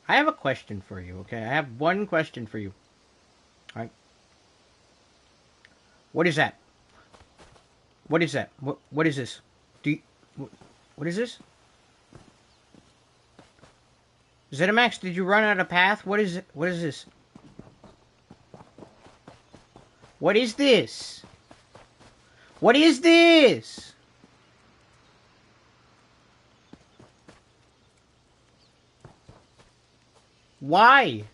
I have a question for you, okay? I have one question for you. Alright? What is that? What is that? What is this? Do you, what is this? ZeniMax, did you run out of path? What is it? What is this? What is this? What is this? Why?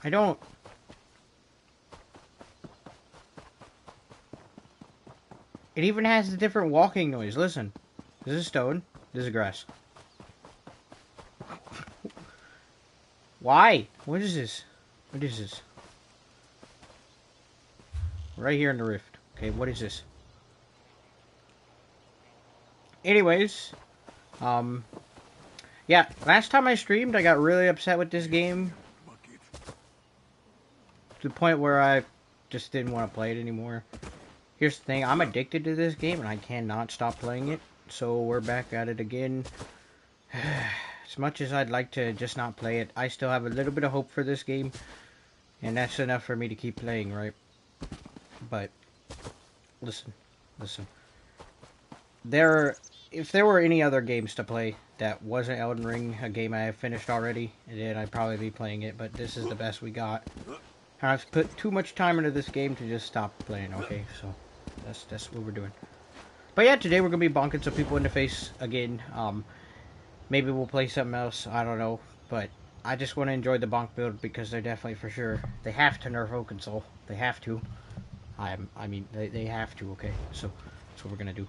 I don't... It even has a different walking noise. Listen. This is stone. This is grass. Why? What is this? What is this? Right here in the rift. Okay, what is this? Anyways, yeah, last time I streamed, I got really upset with this game to the point where I just didn't want to play it anymore. Here's the thing, I'm addicted to this game and I cannot stop playing it, so we're back at it again. As much as I'd like to just not play it, I still have a little bit of hope for this game, and that's enough for me to keep playing, right? But, listen. If there were any other games to play that wasn't Elden Ring, a game I have finished already, then I'd probably be playing it, but this is the best we got. I've put too much time into this game to just stop playing, okay? So, that's what we're doing. But yeah, today we're going to be bonking some people in the face again. Maybe we'll play something else, I don't know. But I just want to enjoy the bonk build because they're definitely for sure. They have to nerf Oaken Soul. They have to. I mean, they have to, okay? So, that's what we're going to do.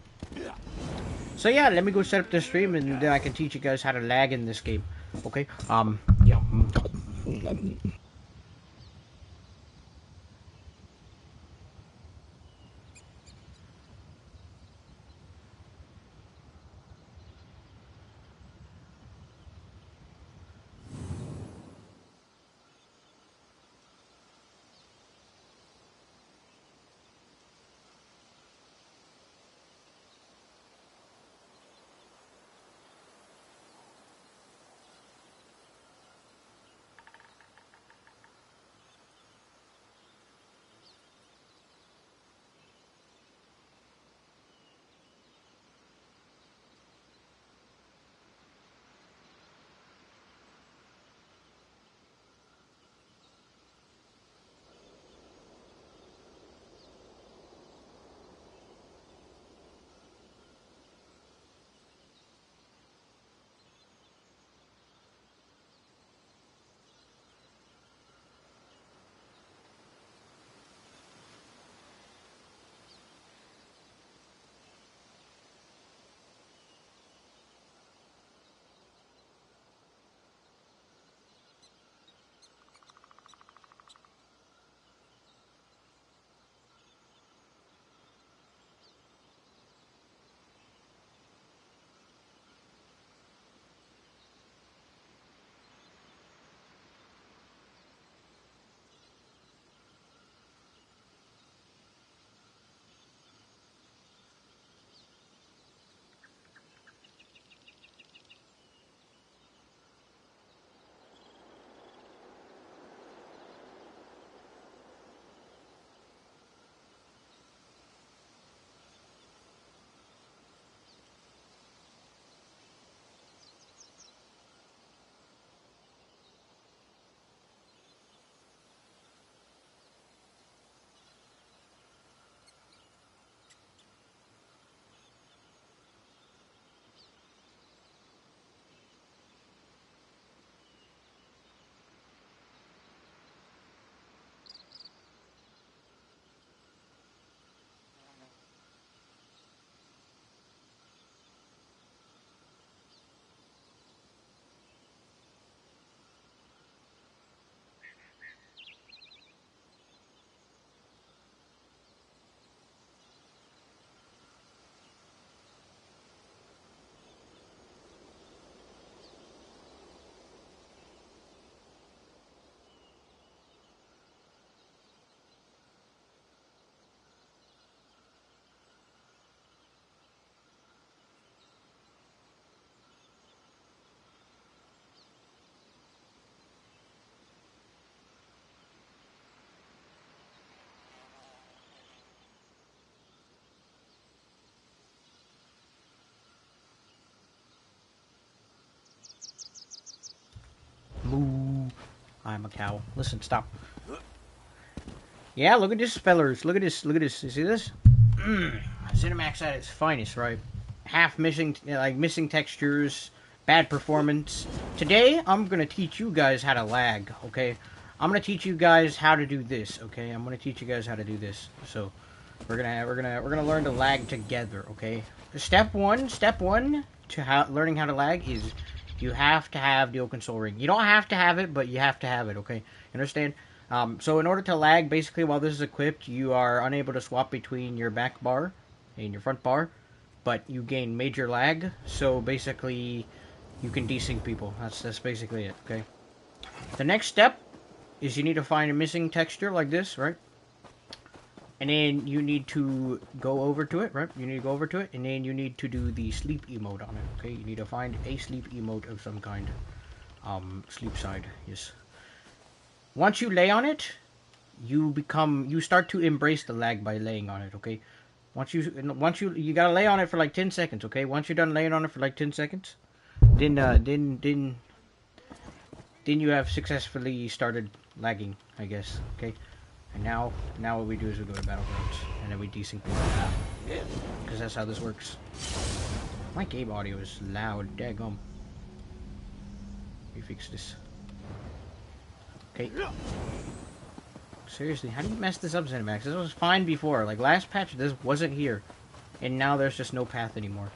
So yeah, let me go set up the stream and then I can teach you guys how to lag in this game. Okay? Yeah. I'm a cow. Listen, stop. Yeah, look at this, fellers. Look at this. Look at this. You see this? Cinemax at its finest, right? Half missing, like missing textures, bad performance. Today, I'm gonna teach you guys how to lag. Okay, I'm gonna teach you guys how to do this. Okay, I'm gonna teach you guys how to do this. So, we're gonna learn to lag together. Okay. Step one to learning how to lag is you have to have the Oaken Soul Ring. You don't have to have it, but you have to have it. Okay, you understand? So in order to lag, basically, while this is equipped, you are unable to swap between your back bar and your front bar, but you gain major lag. So basically, you can desync people. That's basically it. Okay. The next step is you need to find a missing texture like this, right? And then you need to go over to it, right? You need to go over to it, and then you need to do the sleep emote on it. Okay. You need to find a sleep emote of some kind. Sleep side. Yes. Once you lay on it, you start to embrace the lag by laying on it, okay? Once you gotta lay on it for like 10 seconds, okay? Once you're done laying on it for like 10 seconds, then you have successfully started lagging, I guess, okay? And now what we do is we go to Battlegrounds, and then we desync people, because that's how this works. My game audio is loud, daggum. Let me fix this. Okay. Seriously, how do you mess this up, Cinemax? This was fine before. Like, last patch, this wasn't here. And now there's just no path anymore.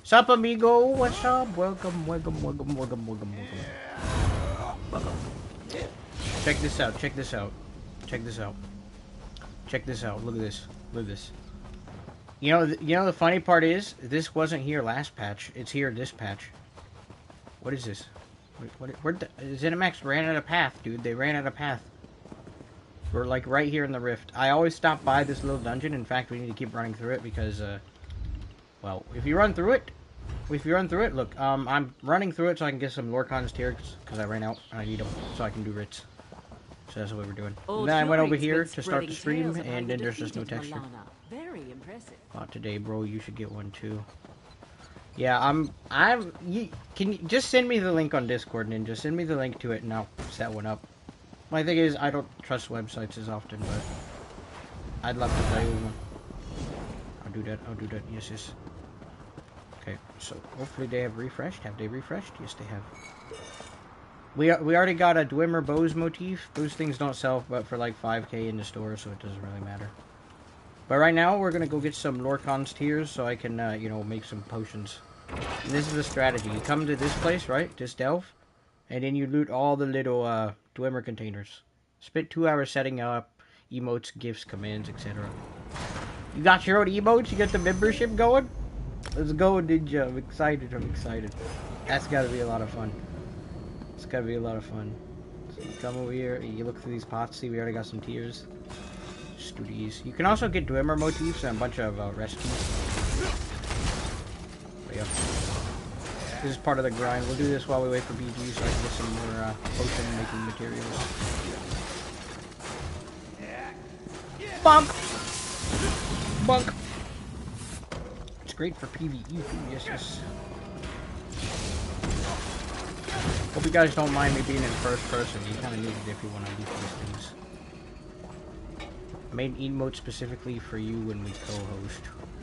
Sup, amigo? What's up? Welcome. Check this out. Check this out. Look at this. Look at this. You know the funny part is, this wasn't here last patch. It's here this patch. What is this? Where ZeniMax ran out of path, dude. They ran out of path. We're like right here in the rift. I always stop by this little dungeon. In fact, we need to keep running through it because, well, if you run through it, look, I'm running through it so I can get some Lorcan's tears because I ran out and I need them so I can do writs. So that's what we're doing. And then I went over here to start the stream, and then there's just no texture. Very impressive. Today, bro, you should get one too. Yeah, can you just send me the link on Discord, and just send me the link to it, and I'll set one up. My thing is, I don't trust websites as often, but I'd love to play with one. I'll do that, yes. Okay, so hopefully they have refreshed. Have they refreshed? Yes, they have. We already got a Dwemer Bows motif. Those things don't sell but for like 5k in the store, so it doesn't really matter. But right now, we're going to go get some Lorcan's tears so I can, make some potions. And this is the strategy. You come to this place, right? This delve. And then you loot all the little, Dwemer containers. Spend 2 hours setting up emotes, gifts, commands, etc. You got your own emotes? You got the membership going? Let's go, Ninja. I'm excited. That's got to be a lot of fun. It's got to be a lot of fun. So you come over here, you look through these pots, see we already got some tears. Just do these. You can also get Dwemer motifs and a bunch of rescues. There you go. This is part of the grind. We'll do this while we wait for BG so I can get some more potion making materials. Bunk! It's great for PvE too, yes. Hope you guys don't mind me being in first person. You kind of need it if you want to do these things. I made emote specifically for you when we co-host.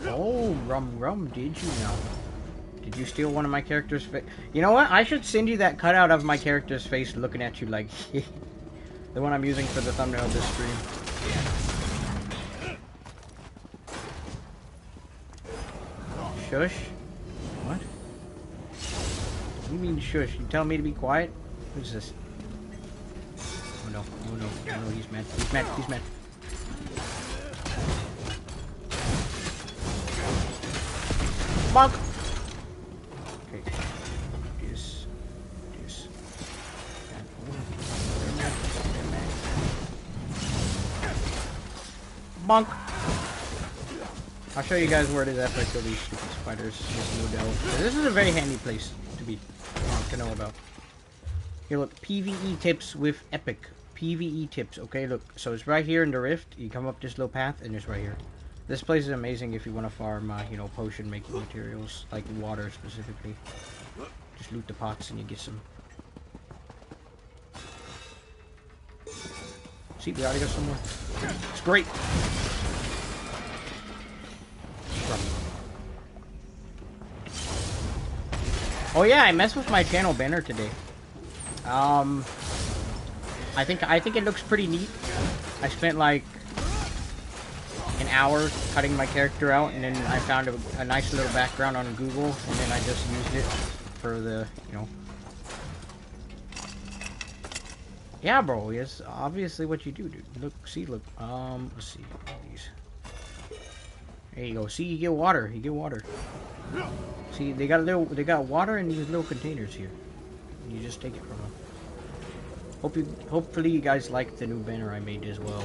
Oh, rum, did you now? Did you steal one of my character's face? You know what? I should send you that cutout of my character's face looking at you like... the one I'm using for the thumbnail of this stream. Shush? What? What do you mean shush? You telling me to be quiet? Who's this? Oh no, he's mad. Bonk! Okay. This. Bonk! I'll show you guys where it is after I kill these stupid spiders. This is a very handy place to know about. Here, look, PvE tips with Epic. PvE tips, okay? Look, so it's right here in the rift. You come up this little path, and it's right here. This place is amazing if you want to farm, potion making materials, like water specifically. Just loot the pots and you get some. See, we gotta go somewhere. It's great. Oh yeah, I messed with my channel banner today. I think it looks pretty neat. I spent like an hour cutting my character out, and then I found a nice little background on Google, and then I just used it for the, you know. Yeah, bro, it's obviously what you do, dude. Look, see, look. Let's see. These. There you go. See, you get water. You get water. See, they got water in these little containers here. You just take it from them. Hopefully you guys like the new banner I made as well.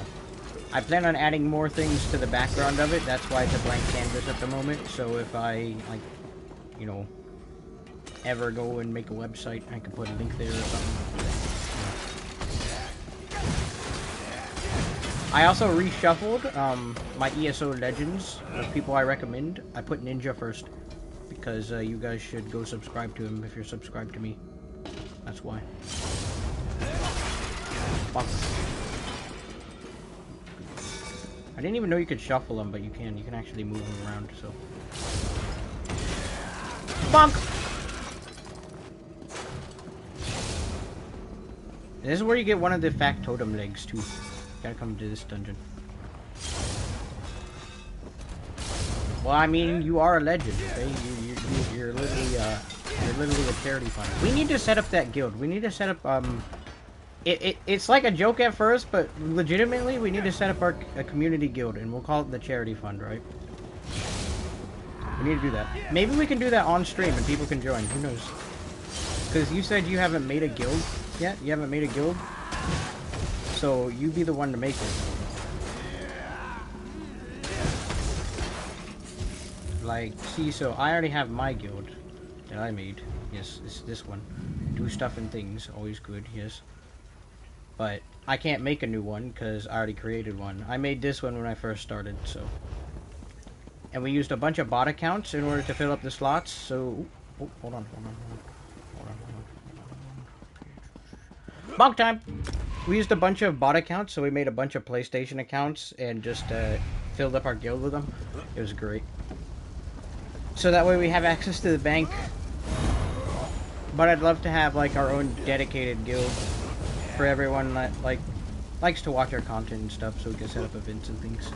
I plan on adding more things to the background of it. That's why it's a blank canvas at the moment. So if I, like, you know, ever go and make a website, I can put a link there or something. I also reshuffled my ESO Legends of people I recommend. I put Ninja first because you guys should go subscribe to him if you're subscribed to me. That's why. Fuck. I didn't even know you could shuffle them, but you can. You can actually move them around, so. Bonk! This is where you get one of the factotum legs, too. Gotta come to this dungeon. Well, I mean, you are a legend, okay? You're literally a charity fund. We need to set up that guild. We need to set up, it's like a joke at first, but legitimately, we need to set up a community guild, and we'll call it the charity fund, right? We need to do that. Maybe we can do that on stream, and people can join. Who knows? Because you said you haven't made a guild yet? You haven't made a guild? So, you be the one to make it. Like, see, so I already have my guild that I made. Yes, it's this one. Do stuff and things, always good, yes. But I can't make a new one because I already created one. I made this one when I first started, so. And we used a bunch of bot accounts in order to fill up the slots, so. Oh, hold on. Bonk time! We used a bunch of bot accounts, so we made a bunch of PlayStation accounts and just filled up our guild with them. It was great. So that way we have access to the bank. But I'd love to have like our own dedicated guild for everyone that likes to watch our content and stuff, so we can set up events and things.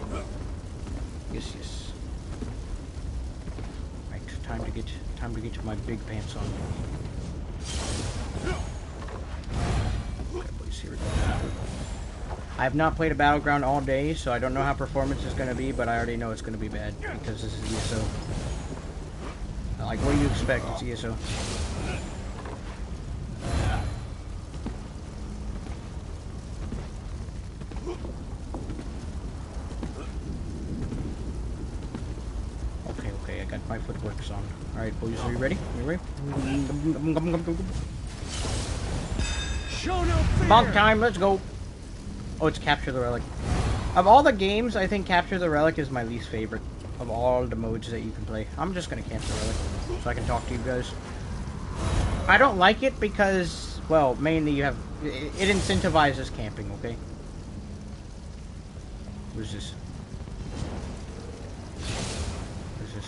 Yes. Right, time to get my big pants on. Okay, boys, here we go. I have not played a Battleground all day, so I don't know how performance is going to be, but I already know it's going to be bad because this is ESO. Like, what do you expect? It's ESO. Okay, I got my footworks on. Alright, boys, are you ready? Show no fear. Bonk time, let's go! Oh, it's Capture the Relic. Of all the games, I think Capture the Relic is my least favorite of all the modes that you can play. I'm just gonna camp the Relic so I can talk to you guys. I don't like it because, well, mainly you have... It incentivizes camping, okay? Who's this? Who's this?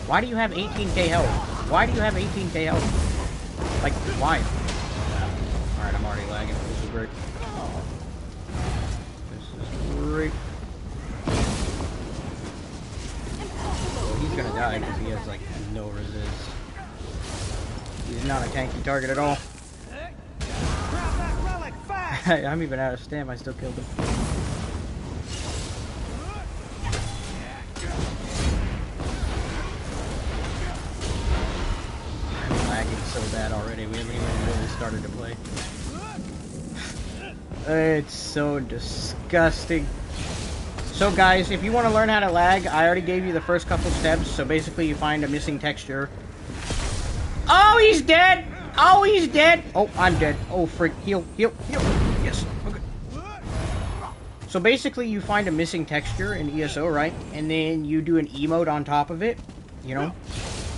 Why do you have 18k health? Why do you have 18k health? Like, why? Alright, I'm already lagging. This is great. This is great. Well, he's gonna die because he has, like, no resist. He's not a tanky target at all. I'm even out of stam, I still killed him. I'm lagging so bad already, we haven't even really started to play. It's so disgusting. So guys, if you want to learn how to lag, I already gave you the first couple steps. So basically you find a missing texture. Oh, he's dead! Oh, he's dead! Oh, I'm dead. Oh, frick. Heal. Yes. Okay. So basically you find a missing texture in ESO, right? And then you do an emote on top of it, you know?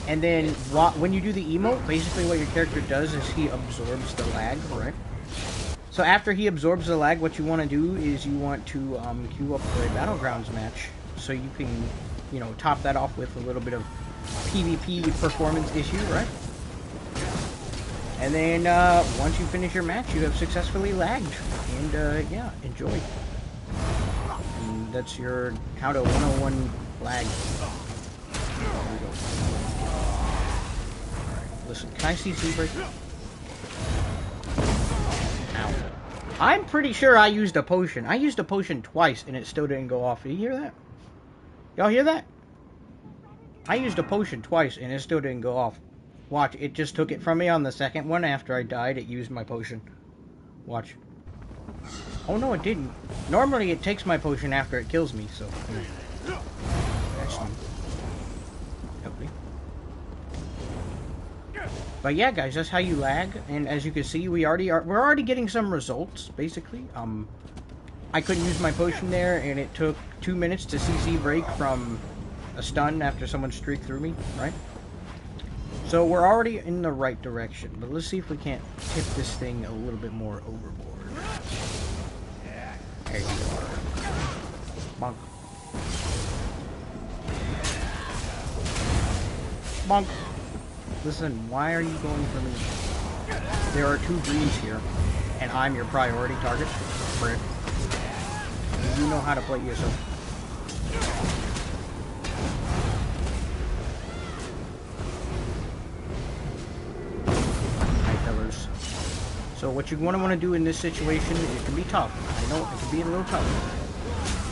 And then when you do the emote, basically what your character does is he absorbs the lag, right? So after he absorbs the lag, what you want to do is you want to queue up the Battlegrounds match, so you can, you know, top that off with a little bit of PvP performance issue, right? And then once you finish your match, you have successfully lagged, and yeah, enjoy. And that's your how to 101 lag. There we go. Alright, listen, can I CC break? Ow. I'm pretty sure I used a potion. I used a potion twice and it still didn't go off. Did you hear that? Y'all hear that? I used a potion twice and it still didn't go off. Watch, it just took it from me on the second one after I died. It used my potion. Watch. Oh no, it didn't. Normally it takes my potion after it kills me, so... That's new. Okay. But yeah, guys, that's how you lag. And as you can see, we're already getting some results, basically. I couldn't use my potion there, and it took 2 minutes to CC break from a stun after someone streaked through me, right? So we're already in the right direction, but let's see if we can't tip this thing a little bit more overboard. There you are. Bonk. Bonk. Listen, why are you going for me? There are 2 greens here, and I'm your priority target. Brick. You know how to play ESO. So what you want to do in this situation, it can be tough. I know it can be a little tough.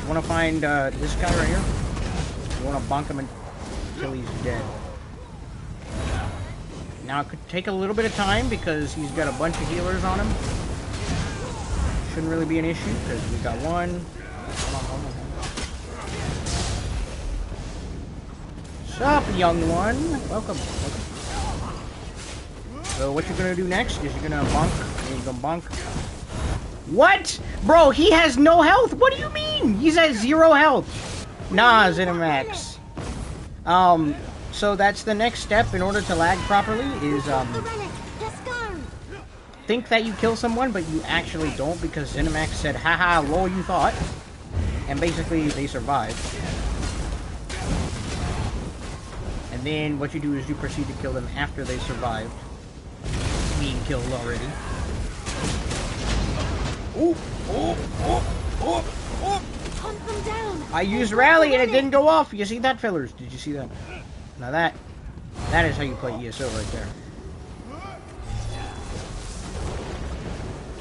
You want to find this guy right here. You want to bonk him until he's dead. Now it could take a little bit of time because he's got a bunch of healers on him. Shouldn't really be an issue because we got one. Hold on. What's up, young one? Welcome. So what you're gonna do next is you're gonna bonk, and you're gonna bonk. What? Bro, he has no health! What do you mean? He's at 0 health! Nah, Zenimax. So that's the next step in order to lag properly, is, think that you kill someone, but you actually don't, because Zenimax said, haha, lol, you thought. And basically, they survived. And then what you do is you proceed to kill them after they survived. Being killed already. Ooh, Hunt them down. I used rally and it didn't go off. You see that, fellers? Did you see that? Now that is how you play ESO right there.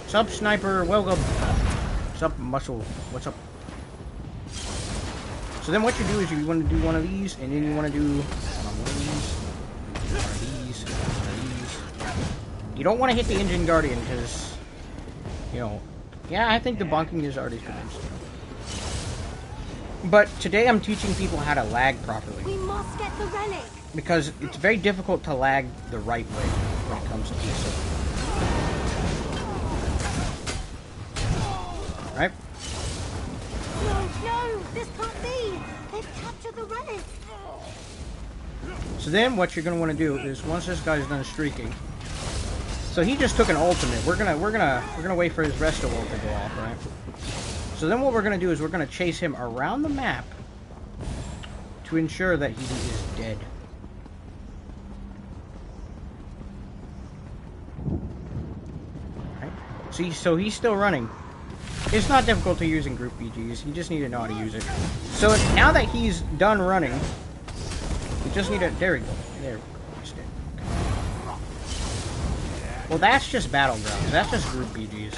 Sup, sniper? Welcome. Sup, muscle? What's up? So then what you do is you want to do one of these, and then you want to do one of these. You don't want to hit the engine guardian because, you know, yeah, I think the bonking is already convinced. But today I'm teaching people how to lag properly. We must get the relic. Because it's very difficult to lag the right way when it comes to ESO. Right? No, this can't be. They've captured the relic. So then what you're going to want to do is once this guy's done streaking, so he just took an ultimate. We're gonna wait for his resto ult to go off, right? So then what we're gonna do is we're gonna chase him around the map to ensure that he is dead. Right? So he's still running. It's not difficult to use in group BGs. You just need to know how to use it. So now that he's done running, we just need to. There we go. There we go. Well, that's just Battlegrounds. That's just group BGs.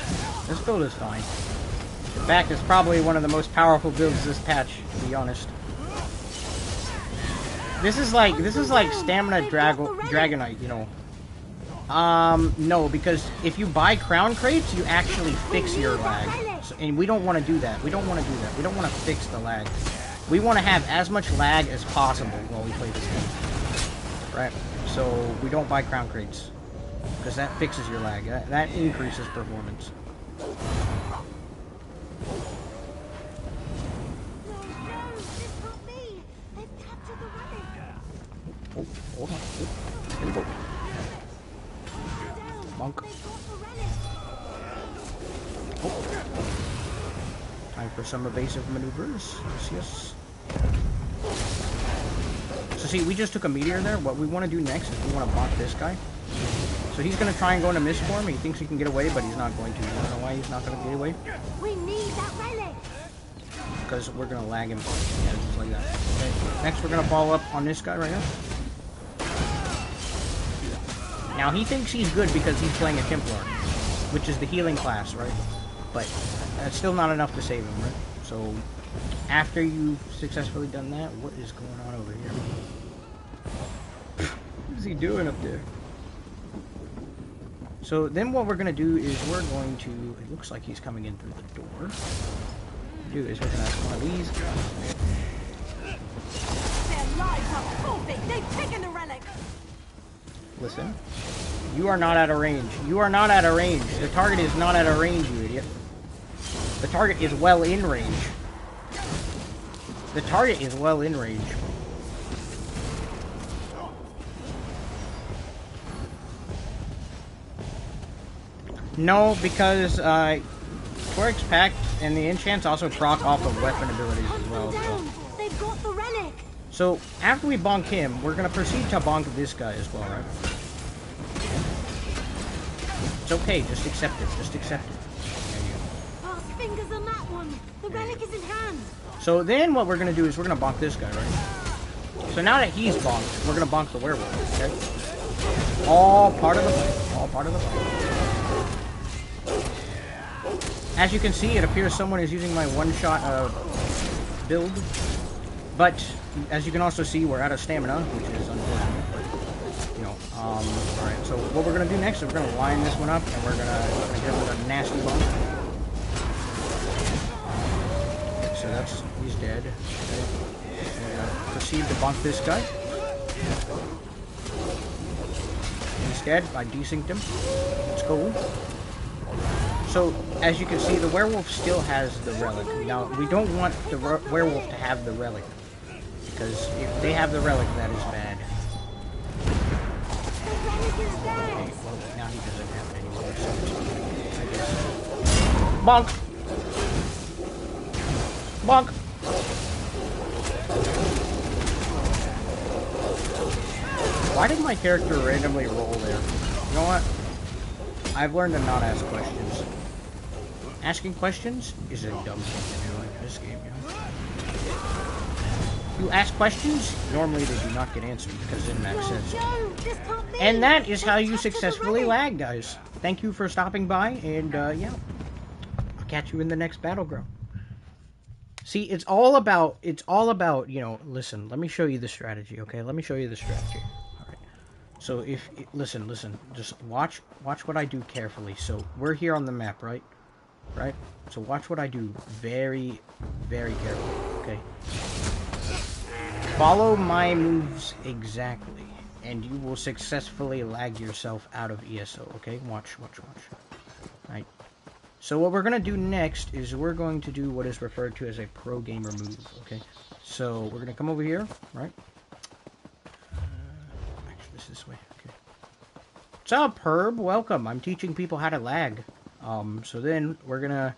This build is fine. In fact, it's probably one of the most powerful builds this patch, to be honest. This is like stamina Dragonite, you know. No, because if you buy crown crates, you actually fix your lag. So, and we don't want to do that. We don't want to do that. We don't want to fix the lag. We want to have as much lag as possible while we play this game. Right? So we don't buy crown crates. Because that fixes your lag. That increases performance. Oh, hold on. Here we go. Bonk. for some evasive maneuvers. Yes, yes. So see, we just took a meteor there. What we want to do next is we want to bonk this guy. So he's going to try and go into miss form. He thinks he can get away, but he's not going to. You don't know why he's not going to get away? We need that relic. Because we're going to lag him. Yeah, just like that. Okay. Next, we're going to follow up on this guy right here. Now, he thinks he's good because he's playing a Templar, which is the healing class, right? But that's still not enough to save him, right? So, after you've successfully done that, what is going on over here? What is he doing up there? So, then what we're going to do is we're going to... It looks like he's coming in through the door. Do is we're going to ask one of these. Their lives are forfeit. They've taken the relic. Listen. You are not at a range. You are not at a range. The target is not at a range, you idiot. The target is well in range. The target is well in range. No, because Quirk's Pact and the enchants also proc off of weapon abilities as well. So. They've got the relic. So after we bonk him, we're gonna proceed to bonk this guy as well, right? It's okay, just accept it. Just accept it. There you go. Fast fingers on that one. The relic is in hand. So then what we're gonna do is we're gonna bonk this guy, right? So now that he's bonked, we're gonna bonk the werewolf, okay? All part of the fight. All part of the fight. As you can see, it appears someone is using my one-shot build. But, as you can also see, we're out of stamina, which is unfortunate. But, you know, alright, so what we're going to do next is we're going to line this one up, and we're going to give it a nasty bonk. So that's, he's dead. Okay. We're going to proceed to bonk this guy. He's dead. I desynced him. It's cool. So, as you can see, the werewolf still has the relic. Now, we don't want the werewolf to have the relic. Because if they have the relic, that is bad. Okay, well, now he doesn't have it anymore, so I guess. Bonk! Bonk! Why did my character randomly roll there? You know what? I've learned to not ask questions. Asking questions is a dumb thing to do in this game, you know? You ask questions, normally they do not get answered because it makes sense. And that is how you successfully lag, guys. Thank you for stopping by, and yeah, I'll catch you in the next battleground. See, it's all about, you know, listen, let me show you the strategy, okay? Let me show you the strategy. Alright. So listen, just watch what I do carefully. So we're here on the map, right? Right? So watch what I do very, very carefully, okay? Follow my moves exactly, and you will successfully lag yourself out of ESO, okay? Watch. Alright. So what we're going to do next is we're going to do what is referred to as a pro gamer move, okay? So we're going to come over here, right? Actually, this way, okay. What's up, Herb? Welcome. I'm teaching people how to lag. So then we're going to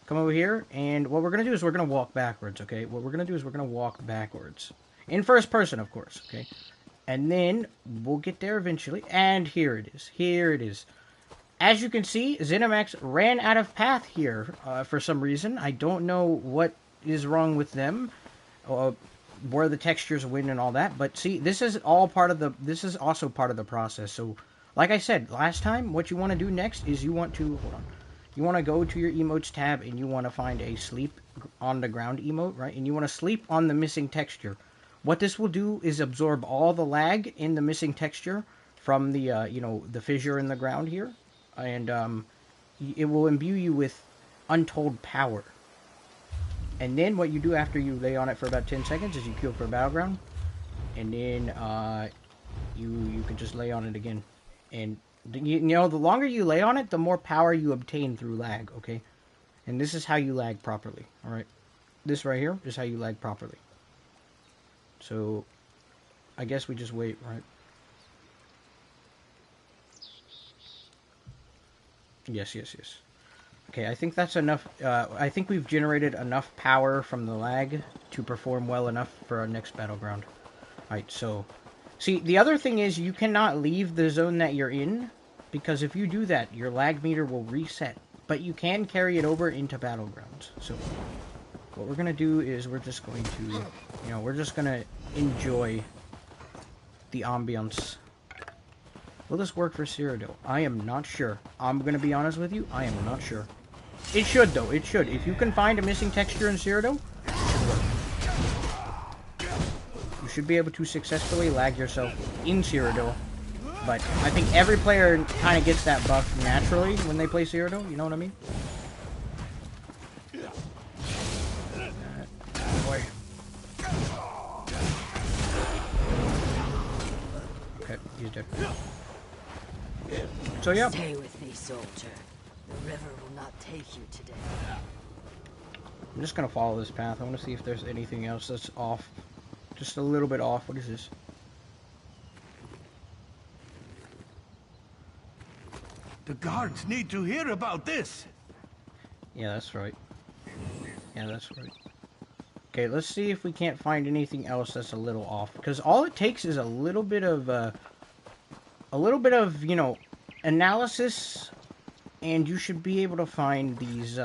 come over here, and what we're going to do is we're going to walk backwards, okay? What we're going to do is we're going to walk backwards. In first person, of course, okay? And then we'll get there eventually, and here it is. Here it is. As you can see, ZeniMax ran out of path here for some reason. I don't know what is wrong with them, where the textures win and all that. But see, this is all part of the. This is also part of the process. So, like I said last time, what you want to do next is you want to hold on. You want to go to your emotes tab and you want to find a sleep on the ground emote, right? And you want to sleep on the missing texture. What this will do is absorb all the lag in the missing texture from the you know, the fissure in the ground here. And it will imbue you with untold power. And then what you do after you lay on it for about 10 seconds is you queue for Battleground. And then you can just lay on it again. And you know, the longer you lay on it, the more power you obtain through lag, okay? And this is how you lag properly, alright? This right here is how you lag properly. So, I guess we just wait, right? Yes. Okay, I think that's enough. I think we've generated enough power from the lag to perform well enough for our next battleground. Alright, so... See, the other thing is you cannot leave the zone that you're in, because if you do that, your lag meter will reset. But you can carry it over into battlegrounds. So, what we're going to do is we're just going to, you know, we're just going to enjoy the ambience. Will this work for Cyrodiil? I am not sure. I'm going to be honest with you, I am not sure. It should, though. It should. If you can find a missing texture in Cyrodiil, it should work. You should be able to successfully lag yourself in Cyrodiil. But I think every player kind of gets that buff naturally when they play Cyrodiil. You know what I mean? Boy. Okay, he's dead. So yeah. Stay with me, soldier. The river will not take you today. I'm just gonna follow this path. I want to see if there's anything else that's off. Just a little bit off. What is this? The guards need to hear about this. Yeah, that's right. Yeah, that's right. Okay, let's see if we can't find anything else that's a little off. Because all it takes is a little bit of, you know, analysis, and you should be able to find these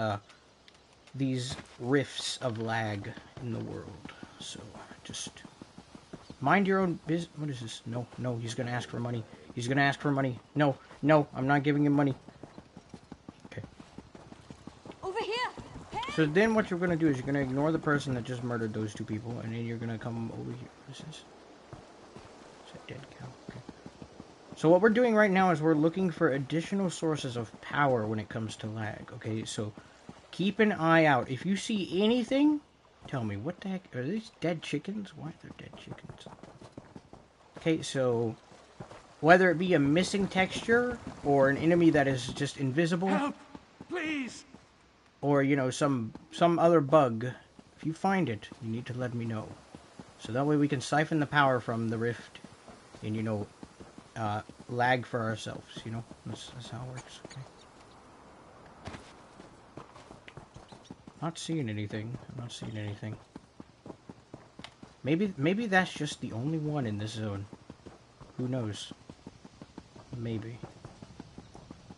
rifts of lag in the world. So, just mind your own business. What is this? No, no, he's gonna ask for money. He's gonna ask for money. No, no, I'm not giving him money. Okay. Over here. Hey. So then what you're gonna do is you're gonna ignore the person that just murdered those two people, and then you're gonna come over here. What is this? It's a dead cow. Okay. So what we're doing right now is we're looking for additional sources of power when it comes to lag. Okay, so keep an eye out. If you see anything, tell me. What the heck? Are these dead chickens? Why are there dead chickens? Okay, so whether it be a missing texture or an enemy that is just invisible, Help, please. or you know some other bug, if you find it, you need to let me know. So that way we can siphon the power from the rift, and you know, lag for ourselves. You know, that's how it works. Okay. Not seeing anything. I'm not seeing anything. Maybe that's just the only one in this zone. Who knows? Maybe.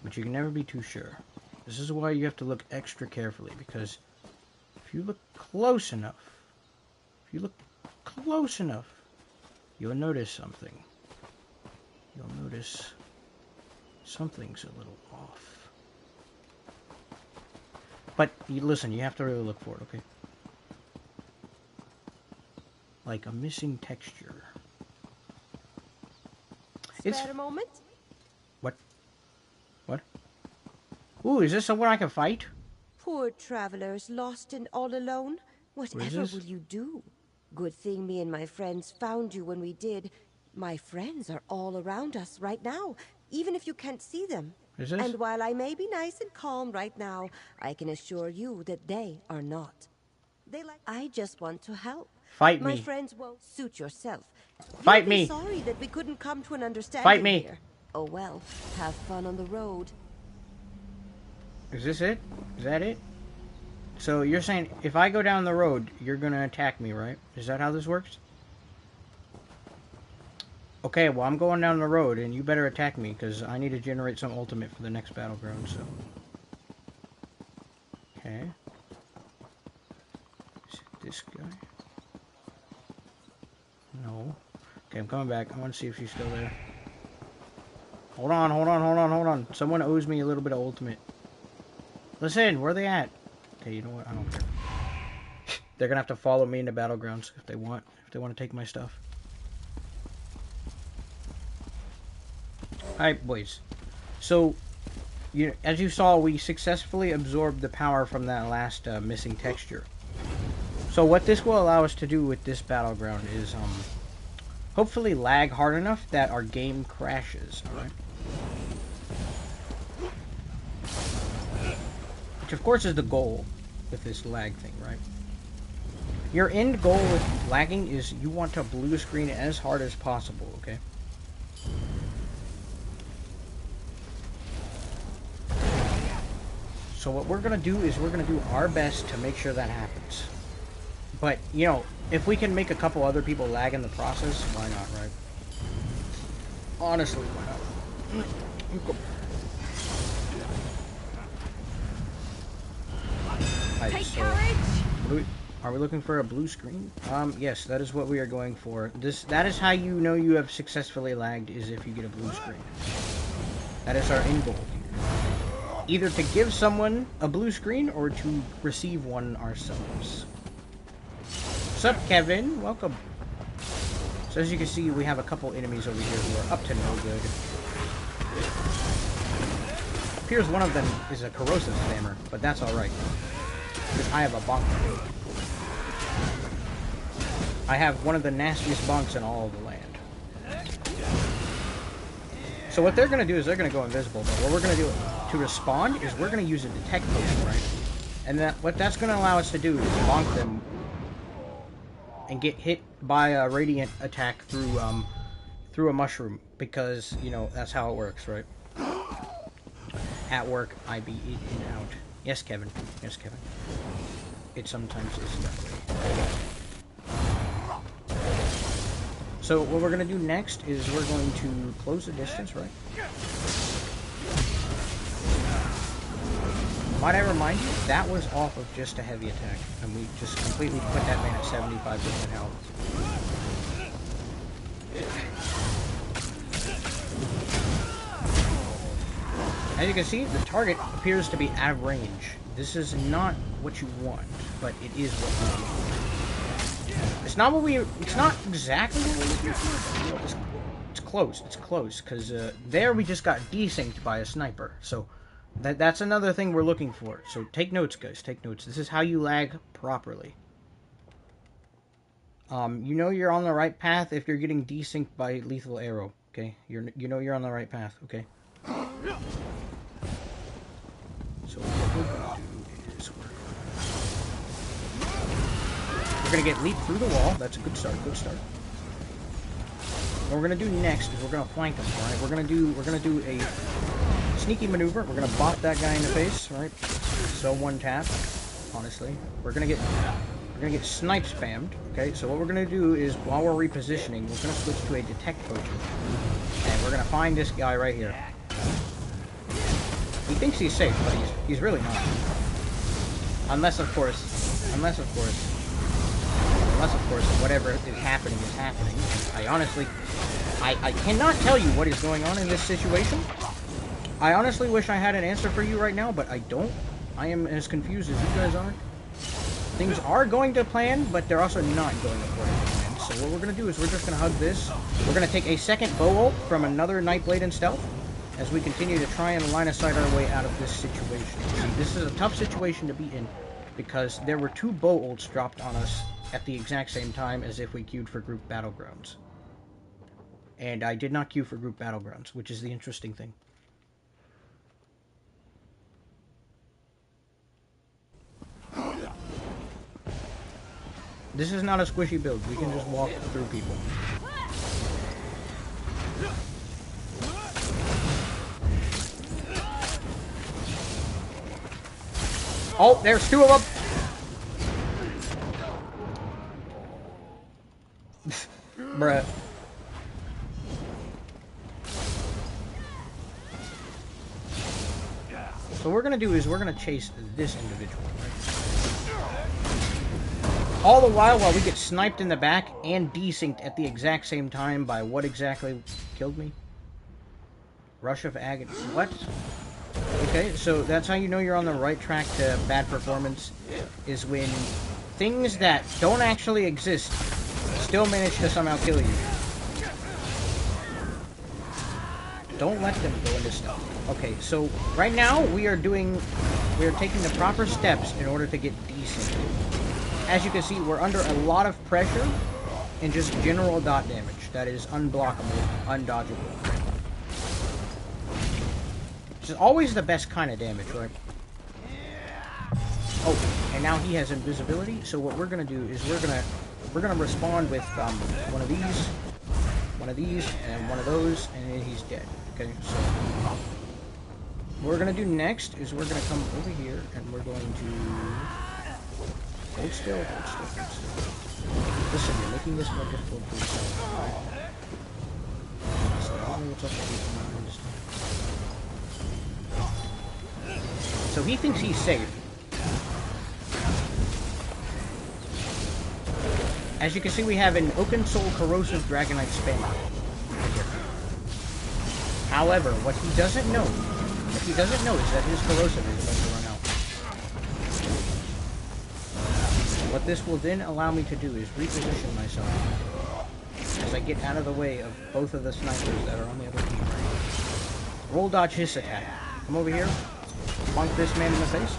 But you can never be too sure. This is why you have to look extra carefully, because if you look close enough, you'll notice something. You'll notice something's a little off. But listen, you have to really look for it, okay? Like a missing texture. Spare a moment. What? What? Ooh, is this someone I can fight? Poor travelers, lost and all alone. Whatever this? will you do? Good thing me and my friends found you when we did. My friends are all around us right now, even if you can't see them. Is this? And while I may be nice and calm right now, I can assure you that they are not. I just want to help. Fight My me. friends won't suit yourself. Fight You'll be me. sorry that we couldn't come to an understanding Fight me. here. Oh well, have fun on the road. Is this it? Is that it? So you're saying if I go down the road, you're gonna attack me, right? Is that how this works? Okay, well I'm going down the road, and you better attack me, because I need to generate some ultimate for the next battleground, so... Okay. Is it this guy? No. Okay, I'm coming back. I want to see if she's still there. Hold on. Someone owes me a little bit of ultimate. Listen, where are they at? Okay, you know what? I don't care. They're gonna have to follow me into battlegrounds if they want to take my stuff. Alright, boys. So, as you saw, we successfully absorbed the power from that last missing texture. So what this will allow us to do with this battleground is, hopefully lag hard enough that our game crashes, alright? Which of course is the goal with this lag thing, right? Your end goal with lagging is you want to blue screen as hard as possible, okay? So what we're gonna do is we're gonna do our best to make sure that happens. But, you know, if we can make a couple other people lag in the process, why not, right? Honestly, why not? Right, Take so, courage. are we looking for a blue screen? Yes, that is what we are going for. That is how you know you have successfully lagged, is if you get a blue screen. That is our end goal here. Either to give someone a blue screen or to receive one ourselves. What's up, Kevin? Welcome. So as you can see, we have a couple enemies over here who are up to no good. Appears one of them is a corrosive spammer, but that's alright. Because I have a bonk. I have one of the nastiest bonks in all of the land. So what they're going to do is they're going to go invisible, but what we're going to do to respond is we're going to use a detect potion, right? And what that's going to allow us to do is bonk them and get hit by a radiant attack through a mushroom, because, you know, that's how it works, right? At work, I be in and out. Yes, Kevin. Yes, Kevin. It sometimes is that way. So what we're going to do next is we're going to close the distance, right? Might I remind you, that was off of just a heavy attack, and we just completely put that man at 75% health. As you can see, the target appears to be out of range. This is not what you want, but it is what we want. It's not what it's not exactly what we're looking for, but, you know, it's close. It's close, because there we just got desynced by a sniper. So that's another thing we're looking for. So take notes, guys. Take notes. This is how you lag properly. You know you're on the right path if you're getting desynced by lethal arrow. Okay, you know you're on the right path. Okay. So what we're gonna do is we're gonna get leaped through the wall. That's a good start. Good start. What we're gonna do next is we're gonna flank them. All right. We're gonna do a sneaky maneuver. We're gonna bop that guy in the face. Right. So one tap. Honestly, we're gonna get snipe spammed. Okay. So what we're gonna do is while we're repositioning, we're gonna switch to a detect potion, and we're gonna find this guy right here. He thinks he's safe, but he's really not. Unless of course, whatever is happening is happening. I honestly, I cannot tell you what is going on in this situation. I honestly wish I had an answer for you right now, but I don't. I am as confused as you guys are. Things are going to plan, but they're also not going according to plan. So what we're going to do is we're just going to hug this. We're going to take a second bow ult from another Nightblade in stealth, as we continue to try and line of sight our way out of this situation. See, this is a tough situation to be in, because there were 2 bow ults dropped on us at the exact same time as if we queued for group battlegrounds. And I did not queue for group battlegrounds, which is the interesting thing. This is not a squishy build. We can just walk through people. Oh, there's 2 of them! Bruh. So what we're gonna do is we're gonna chase this individual, right? All the while we get sniped in the back and desynced at the exact same time by what exactly killed me? Rush of Agony. What? Okay, so that's how you know you're on the right track to bad performance, is when things that don't actually exist still manage to somehow kill you. Don't let them go into stealth. Okay, so right now we are taking the proper steps in order to get desynced. As you can see, we're under a lot of pressure and just general dot damage that is unblockable, undodgeable. Which is always the best kind of damage, right? Oh, and now he has invisibility, so what we're gonna do is we're gonna respond with one of these, and one of those, and then he's dead. Okay, so what we're gonna do next is we're gonna come over here and we're going to hold still, hold still, hold still. Listen, you're making this more difficult for yourself. Right? So I don't know what's up with you. So he thinks he's safe. As you can see, we have an Oaken Soul Corrosive Dragonite Spammer right here. However, what he doesn't know is that his Corrosive is about to run out. What this will then allow me to do is reposition myself as I get out of the way of both of the snipers that are on the other team. Roll dodge his attack. Come over here. Bonk this man in the face.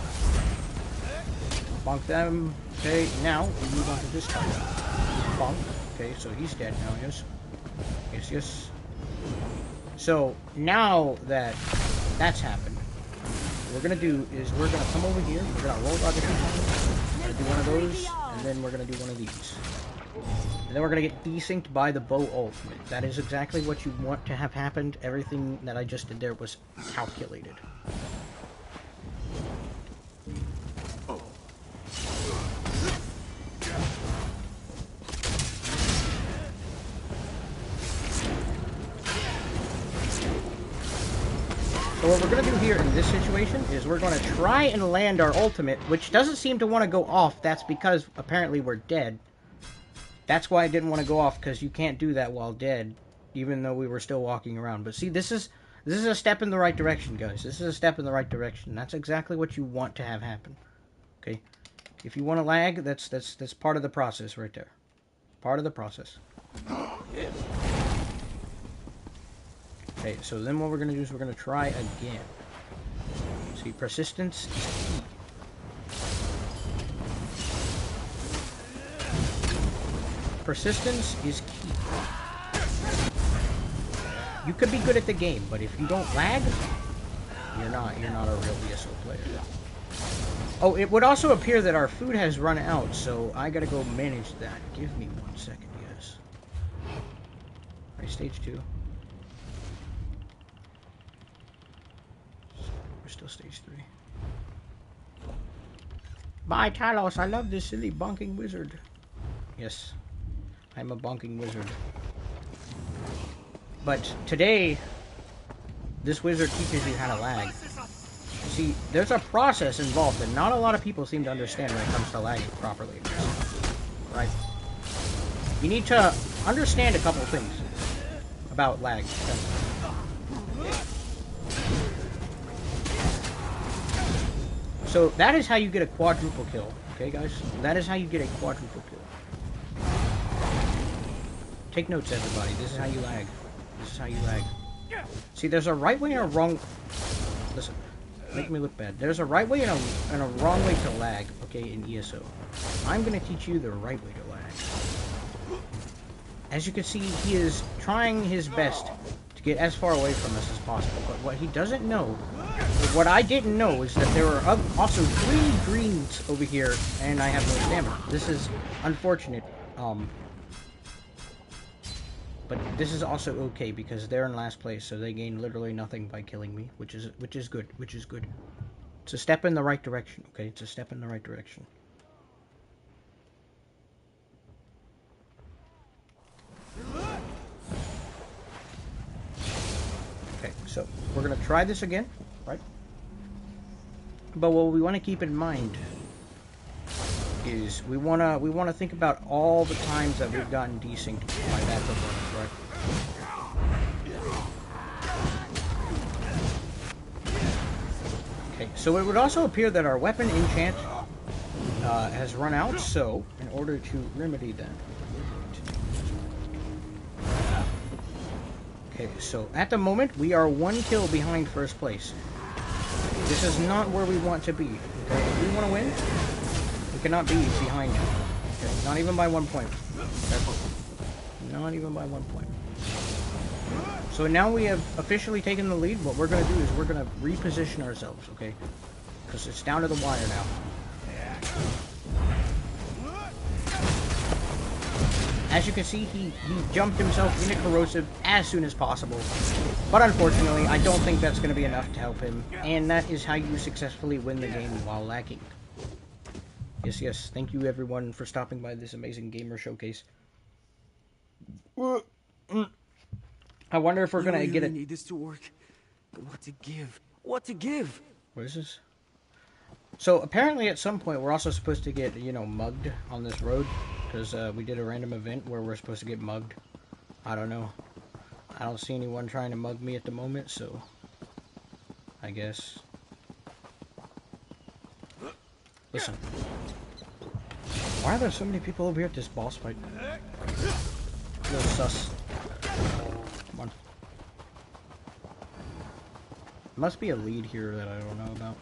Bonk them. Okay, now we move on to this guy. Bonk. Okay, so he's dead now, yes. Yes, yes. So, now that that's happened, what we're going to do is we're going to come over here, we're going to roll dodge a few times, we're going to do one of those, and then we're going to do one of these. And then we're going to get desynced by the bow ultimate. That is exactly what you want to have happened. Everything that I just did there was calculated. So what we're going to do here in this situation is we're going to try and land our ultimate, which doesn't seem to want to go off. That's because apparently we're dead. That's why I didn't want to go off, because you can't do that while dead, even though we were still walking around. But see, this is a step in the right direction, guys. This is a step in the right direction. That's exactly what you want to have happen. Okay? If you want to lag, that's part of the process right there. Part of the process. Okay, so then what we're going to do is we're going to try again. See, persistence is key. Persistence is key. You could be good at the game, but if you don't lag, you're not a real ESO player. Oh, it would also appear that our food has run out, so I gotta go manage that. Give me 1 second, yes. Alright, stage 2. We're still stage 3. Bye, Talos. I love this silly bonking wizard. Yes, I'm a bonking wizard. But today, this wizard teaches you how to lag. See, there's a process involved that not a lot of people seem to understand when it comes to lagging properly. Right? You need to understand a couple things about lag. So that is how you get a quadruple kill. Okay, guys? That is how you get a quadruple kill. Take notes, everybody. This is how you lag. This is how you lag. See, there's a right way and a wrong... Listen, make me look bad. There's a right way and a wrong way to lag, okay, in ESO. I'm going to teach you the right way to lag. As you can see, he is trying his best to get as far away from us as possible. But what he doesn't know, what I didn't know, is that there are also 3 greens over here, and I have no stamina. This is unfortunate. But this is also okay because they're in last place, so they gain literally nothing by killing me, which is good. It's a step in the right direction, okay? It's a step in the right direction. Okay, so we're gonna try this again, right? But what we want to keep in mind is we wanna think about all the times that we've gotten desynced by that performance, right? Okay, so it would also appear that our weapon enchant has run out, so in order to remedy that, okay, so at the moment we are 1 kill behind first place. This is not where we want to be, okay? If we want to win, cannot be behind him. Okay, not even by 1 point. Okay. Not even by 1 point. So now we have officially taken the lead. What we're going to do is we're going to reposition ourselves, okay? Because it's down to the wire now. As you can see, he jumped himself into corrosive as soon as possible. But unfortunately, I don't think that's going to be enough to help him. And that is how you successfully win the game while lacking. Yes, yes. Thank you everyone for stopping by this amazing gamer showcase. I wonder if we're going to get it. Need this to work. But what to give? What to give? What is this? So apparently at some point we're also supposed to get, you know, mugged on this road. Because we did a random event where we're supposed to get mugged. I don't know. I don't see anyone trying to mug me at the moment, so I guess. Listen. Why are there so many people over here at this boss fight? A little sus. Come on. Must be a lead here that I don't know about.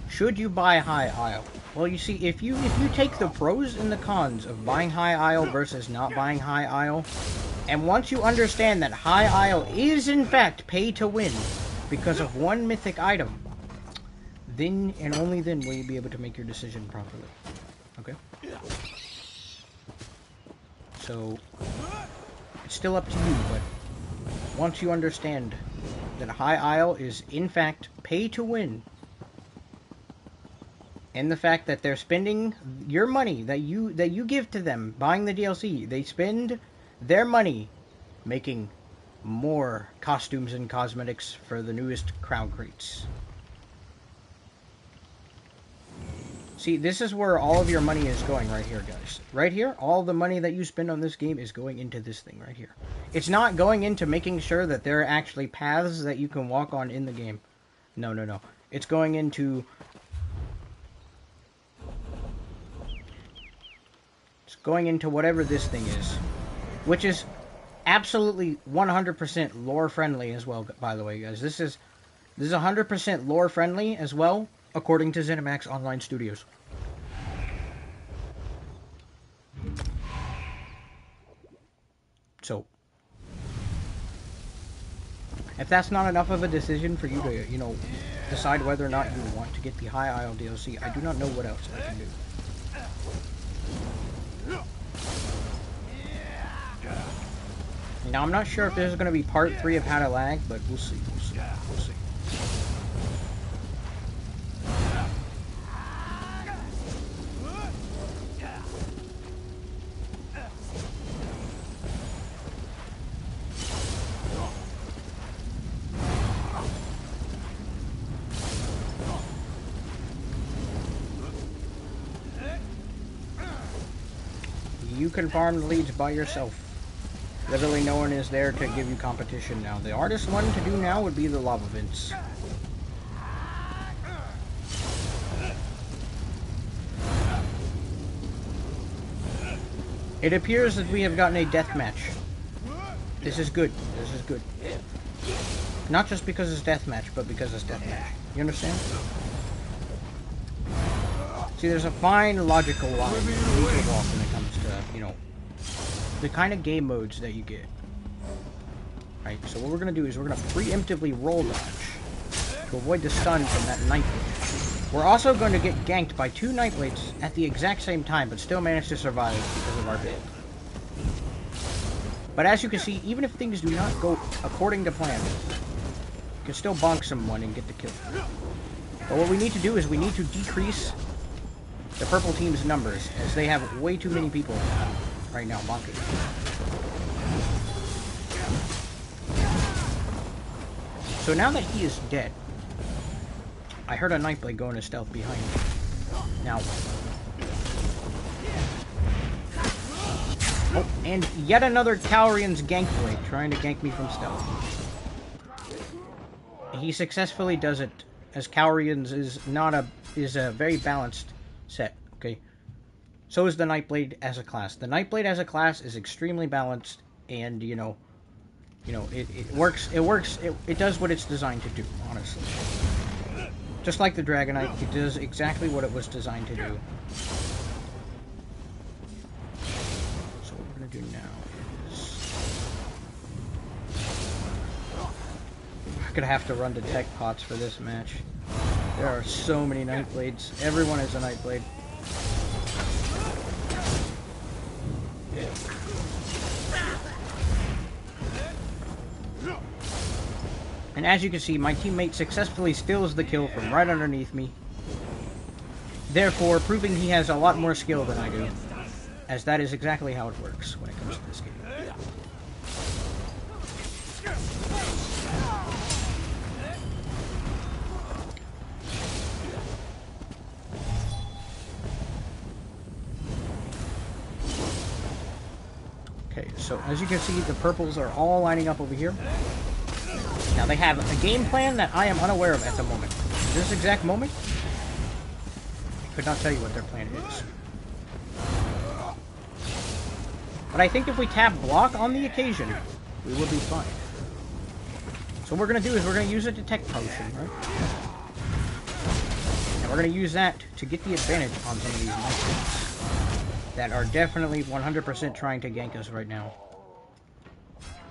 Should you buy High Isle? Well, you see, if you take the pros and the cons of buying High Isle versus not buying High Isle, and once you understand that High Isle is in fact pay to win because of one mythic item, then and only then will you be able to make your decision properly. Okay? So, it's still up to you, but once you understand that High Isle is in fact pay to win, and the fact that they're spending your money that you give to them buying the DLC, they spend their money making more costumes and cosmetics for the newest crown crates. See, this is where all of your money is going right here, guys. Right here, all the money that you spend on this game is going into this thing right here. It's not going into making sure that there are actually paths that you can walk on in the game. No, no, no. It's going into... going into whatever this thing is, which is absolutely 100% lore friendly as well, by the way, guys. This is 100% lore friendly as well, according to ZeniMax Online Studios. So, if that's not enough of a decision for you to, you know, decide whether or not you want to get the High Isle DLC, I do not know what else I can do. Now, I'm not sure if this is going to be part 3 of How to Lag, but we'll see, we'll see, we'll see. You can farm the leads by yourself. Literally no one is there to give you competition now. The hardest one to do now would be the lava vents. It appears that we have gotten a death match. This is good. This is good. Not just because it's deathmatch, but because it's deathmatch. You understand? See, there's a fine logical line you need to walk when it comes to, you know, the kind of game modes that you get. Right, so what we're going to do is we're going to preemptively roll dodge to avoid the stun from that Nightblade. We're also going to get ganked by 2 Nightblades at the exact same time, but still manage to survive because of our build. But as you can see, even if things do not go according to plan, you can still bonk someone and get the kill. But what we need to do is we need to decrease the purple team's numbers, as they have way too many people right now bonking. So now that he is dead, I heard a Nightblade go into stealth behind me. Now... oh, and yet another Calrian's gank blade trying to gank me from stealth. He successfully does it, as Calrian's is a very balanced set, okay? So is the Nightblade as a class. The Nightblade as a class is extremely balanced, and it works. It does what it's designed to do, honestly. Just like the Dragonite, it does exactly what it was designed to do. So what we're gonna do now is we're gonna have to run to tech pots for this match. There are so many Nightblades. Everyone is a Nightblade. And as you can see, my teammate successfully steals the kill from right underneath me. Therefore, proving he has a lot more skill than I do. As that is exactly how it works when it comes to this game. Okay, so as you can see, the purples are all lining up over here. Now they have a game plan that I am unaware of at the moment. This exact moment, I could not tell you what their plan is. But I think if we tap block on the occasion, we will be fine. So what we're going to do is we're going to use a detect potion, right? And we're going to use that to get the advantage on some of these Nightblades that are definitely 100% trying to gank us right now.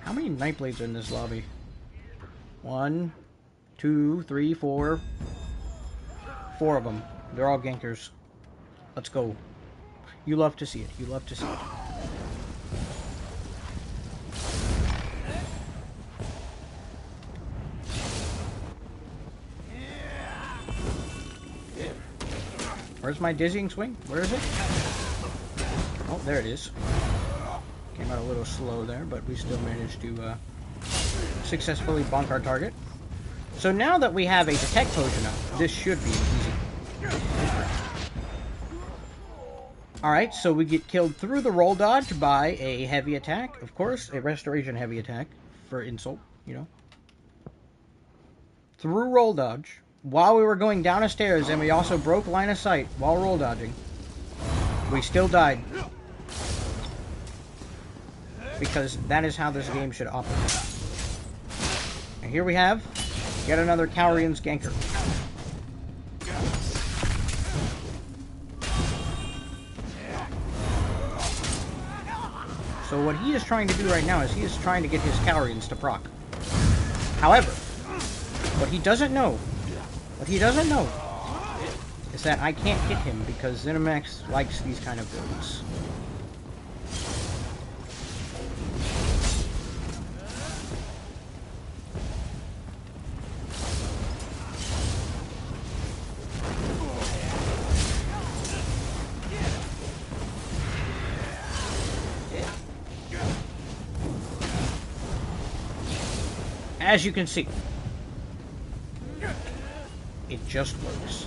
How many Nightblades are in this lobby? 1, 2, 3, 4. 4 of them. They're all gankers. Let's go. You love to see it. You love to see it. Where's my dizzying swing? Where is it? Oh, there it is. Came out a little slow there, but we still managed to successfully bonk our target. So now that we have a detect potion up, this should be easy. Alright, so we get killed through the roll dodge by a heavy attack. Of course, a restoration heavy attack for insult, you know. Through roll dodge. While we were going down a stairs, and we also broke line of sight while roll dodging. We still died. Because that is how this game should operate. And here we have yet another Cowrian's ganker. So what he is trying to do right now is he is trying to get his Cowrians to proc. However, what he doesn't know is that I can't hit him because ZeniMax likes these kind of builds. As you can see, it just works.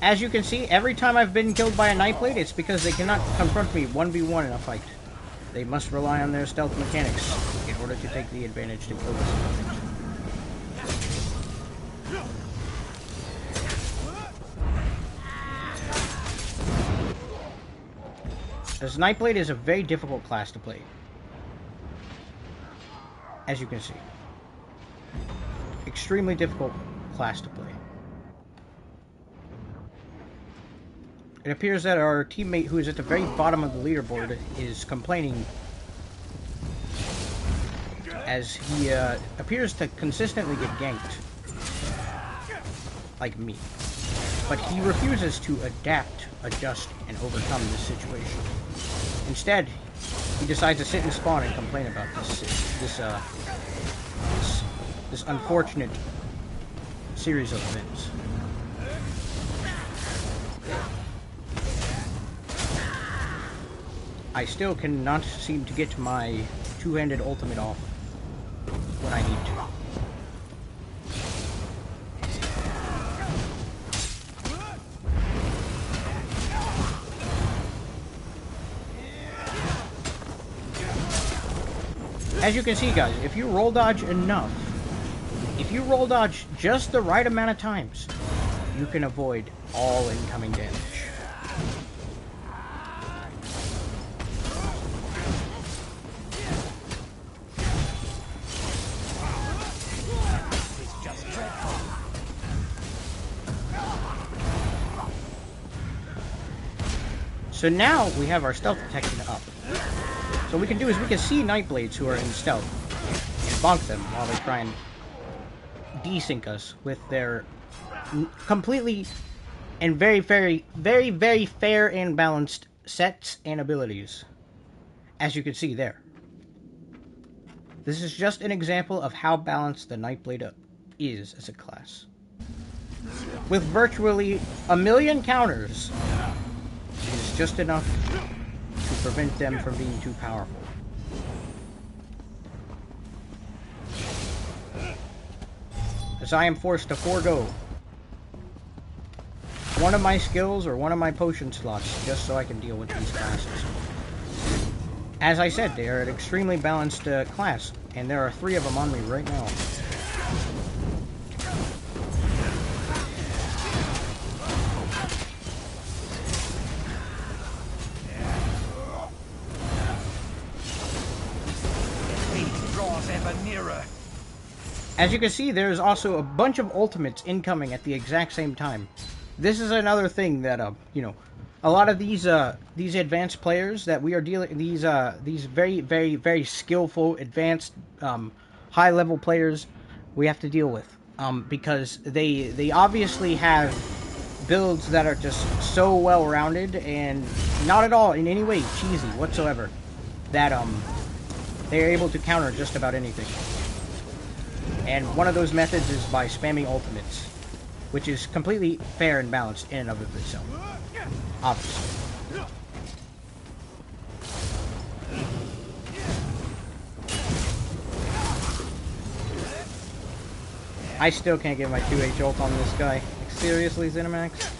As you can see, every time I've been killed by a Nightblade, it's because they cannot confront me 1v1 in a fight. They must rely on their stealth mechanics in order to take the advantage to kill us. As Nightblade is a very difficult class to play. As you can see. Extremely difficult class to play. It appears that our teammate, who is at the very bottom of the leaderboard, is complaining as he appears to consistently get ganked. Like me. But he refuses to adapt, adjust, and overcome this situation. Instead, he decides to sit and spawn and complain about this unfortunate series of events. I still cannot seem to get my two-handed ultimate off when I need to. As you can see, guys, if you roll dodge enough, if you roll dodge just the right amount of times, you can avoid all incoming damage. So now we have our stealth detection up. So what we can do is we can see Nightblades who are in stealth and bonk them while they try and desync us with their completely and very fair and balanced sets and abilities, as you can see there. This is just an example of how balanced the Nightblade is as a class. With virtually 1,000,000 counters, it is just enough to prevent them from being too powerful. As I am forced to forego one of my skills or one of my potion slots just so I can deal with these classes. As I said, they are an extremely balanced class, and there are 3 of them on me right now. Draws ever nearer. As you can see, there's also a bunch of ultimates incoming at the exact same time. This is another thing that, you know, a lot of these advanced players that we are dealing, these very, very, very skillful, advanced, high-level players, we have to deal with, because they obviously have builds that are just so well-rounded and not at all in any way cheesy whatsoever, that they're able to counter just about anything. And one of those methods is by spamming ultimates, which is completely fair and balanced in and of itself. Obviously. I still can't get my 2H ult on this guy. Like, seriously, Zenimax?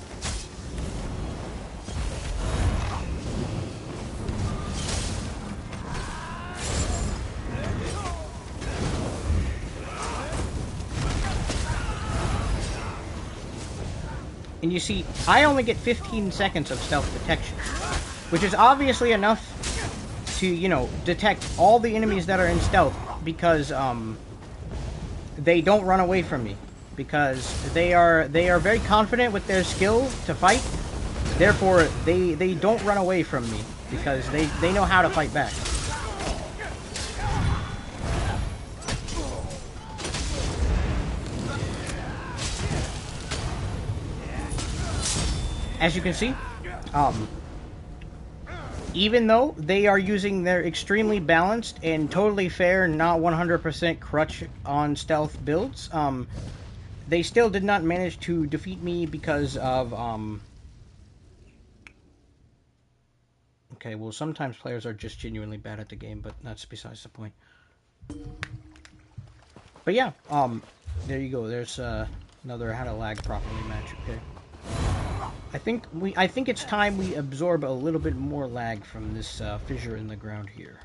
And you see, I only get 15 seconds of stealth detection, which is obviously enough to, you know, detect all the enemies that are in stealth, because they don't run away from me, because they are very confident with their skill to fight. Therefore, they don't run away from me, because they know how to fight back. As you can see, even though they are using their extremely balanced and totally fair, not 100% crutch on stealth builds, they still did not manage to defeat me because of, okay, well, sometimes players are just genuinely bad at the game, but that's besides the point. But yeah, there you go. There's another how to lag properly match, okay? I think it's time we absorb a little bit more lag from this fissure in the ground here.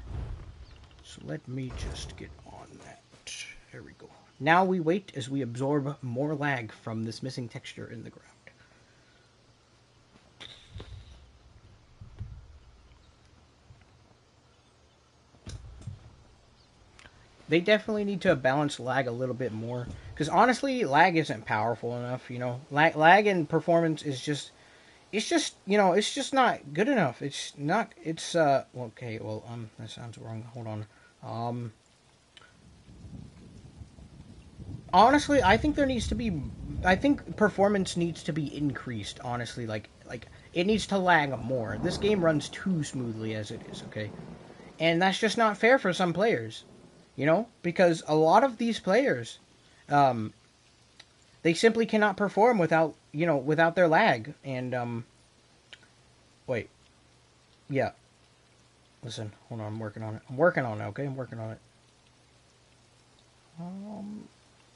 So let me just get on that. There we go. Now we wait as we absorb more lag from this missing texture in the ground. They definitely need to balance lag a little bit more, because honestly, lag isn't powerful enough. You know, lag and performance is just, it's just, you know, it's just not good enough. It's not. It's okay. Well, that sounds wrong. Hold on. Honestly, I think there needs to be. I think performance needs to be increased. Honestly, like it needs to lag more. This game runs too smoothly as it is. Okay, and that's just not fair for some players. You know, because a lot of these players, they simply cannot perform without, you know, without their lag. And, wait. Yeah. Listen, hold on, I'm working on it. I'm working on it, okay? I'm working on it.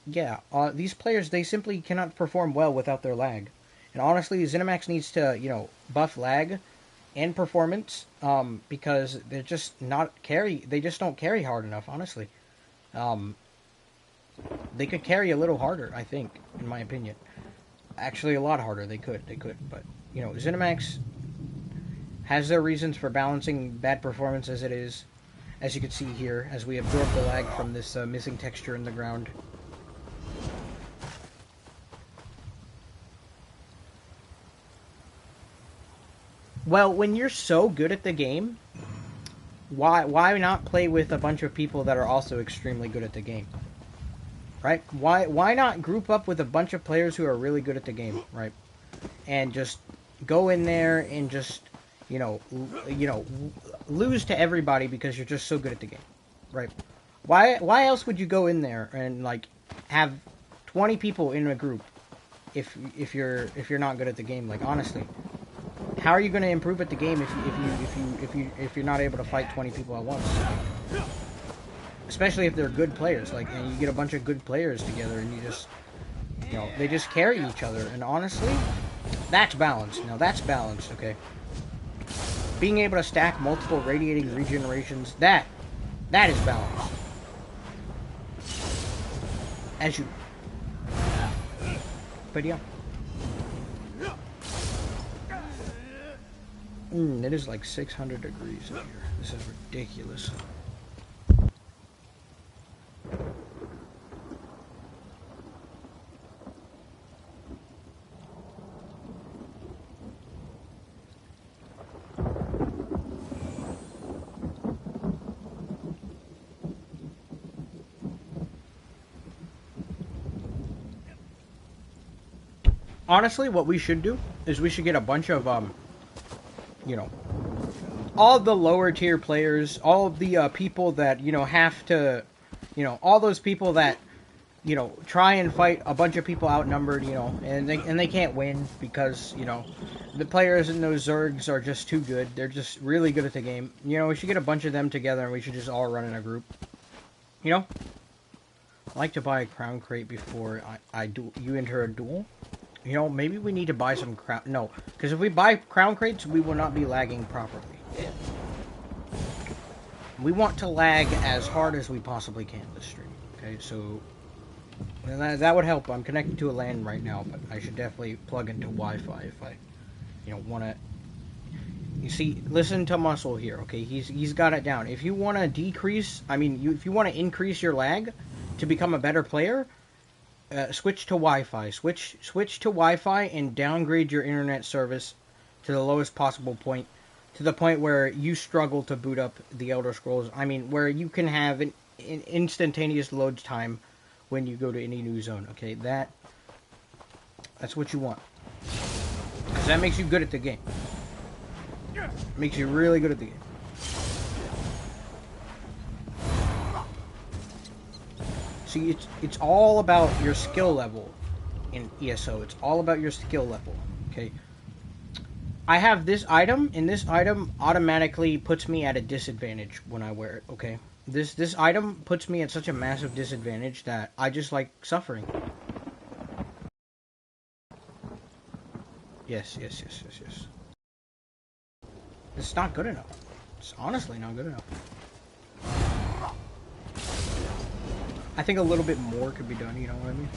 Yeah, these players, they simply cannot perform well without their lag. And honestly, ZeniMax needs to, you know, buff lag and performance, because they're just they just don't carry hard enough, honestly. They could carry a little harder, I think, in my opinion. Actually, a lot harder, they could, but, you know, ZeniMax has their reasons for balancing bad performance as it is, as you can see here, as we absorb the lag from this missing texture in the ground. Well, when you're so good at the game, why not play with a bunch of people that are also extremely good at the game? Right? Why not group up with a bunch of players who are really good at the game, right? And just go in there and just, lose to everybody because you're just so good at the game, right? Why else would you go in there and like have 20 people in a group if you're not good at the game? Like honestly, how are you going to improve at the game if you're not able to fight 20 people at once? Especially if they're good players, like, and you get a bunch of good players together and you just, they just carry each other. And honestly, that's balanced. Now that's balanced, okay? Being able to stack multiple radiating regenerations, that is balanced. As you, but yeah. It is like 600 degrees in here. This is ridiculous. Honestly, what we should do is we should get a bunch of, all the lower tier players, all of the people that, have to, all those people that, try and fight a bunch of people outnumbered, and they can't win because, the players in those Zergs are just too good. They're just really good at the game. We should get a bunch of them together and we should just all run in a group. I like to buy a crown crate before you enter a duel. Maybe we need to buy some crown... No, because if we buy crown crates, we will not be lagging properly. We want to lag as hard as we possibly can this stream. Okay, so... And that would help. I'm connected to a LAN right now, but I should definitely plug into Wi-Fi if I, want to... You see, listen to Muscle here, okay? He's got it down. If you want to decrease... if you want to increase your lag to become a better player... switch to Wi-Fi. Switch to Wi-Fi and downgrade your internet service to the lowest possible point, to the point where you struggle to boot up the Elder Scrolls. Where you can have an instantaneous load time when you go to any new zone. Okay, that's what you want, because that makes you good at the game. It makes you really good at the game. See, it's all about your skill level in ESO. It's all about your skill level, okay? I have this item, and this item automatically puts me at a disadvantage when I wear it, okay? This item puts me at such a massive disadvantage that I just like suffering. Yes. It's not good enough. It's honestly not good enough. I think a little bit more could be done, you know what I mean?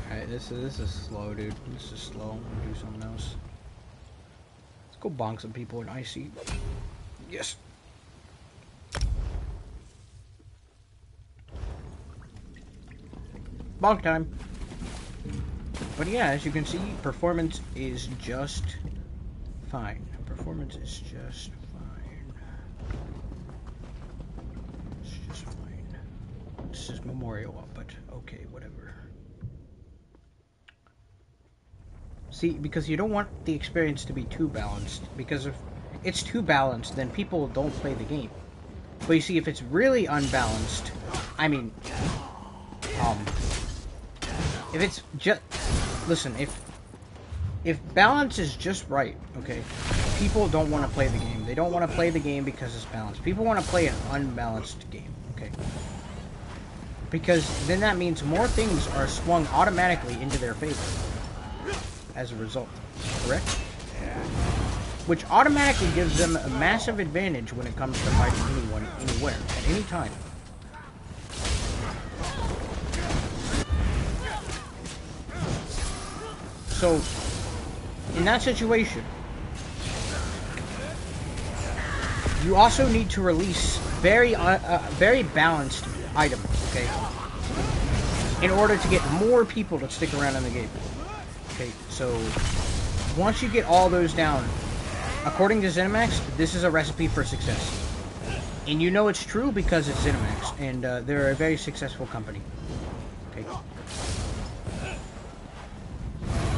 Alright, this is slow, dude. This is slow. I'm gonna do something else. Let's go bonk some people in Icy. Yes. Bonk time. But yeah, as you can see, performance is just fine. Performance is just fine. It's just fine. This is Memorial up, but okay, whatever. See, because you don't want the experience to be too balanced, because if it's too balanced, then people don't play the game. But you see, if it's really unbalanced, I mean, if it's just, listen, if balance is just right, okay, people don't want to play the game. They don't want to play the game because it's balanced. People want to play an unbalanced game, okay? Because then that means more things are swung automatically into their favor as a result, correct? Which automatically gives them a massive advantage when it comes to fighting anyone, anywhere, at any time. So, in that situation, you also need to release very balanced items, okay? In order to get more people to stick around in the game. Okay, so once you get all those down, according to ZeniMax, this is a recipe for success. And you know it's true because it's ZeniMax, and they're a very successful company. Okay.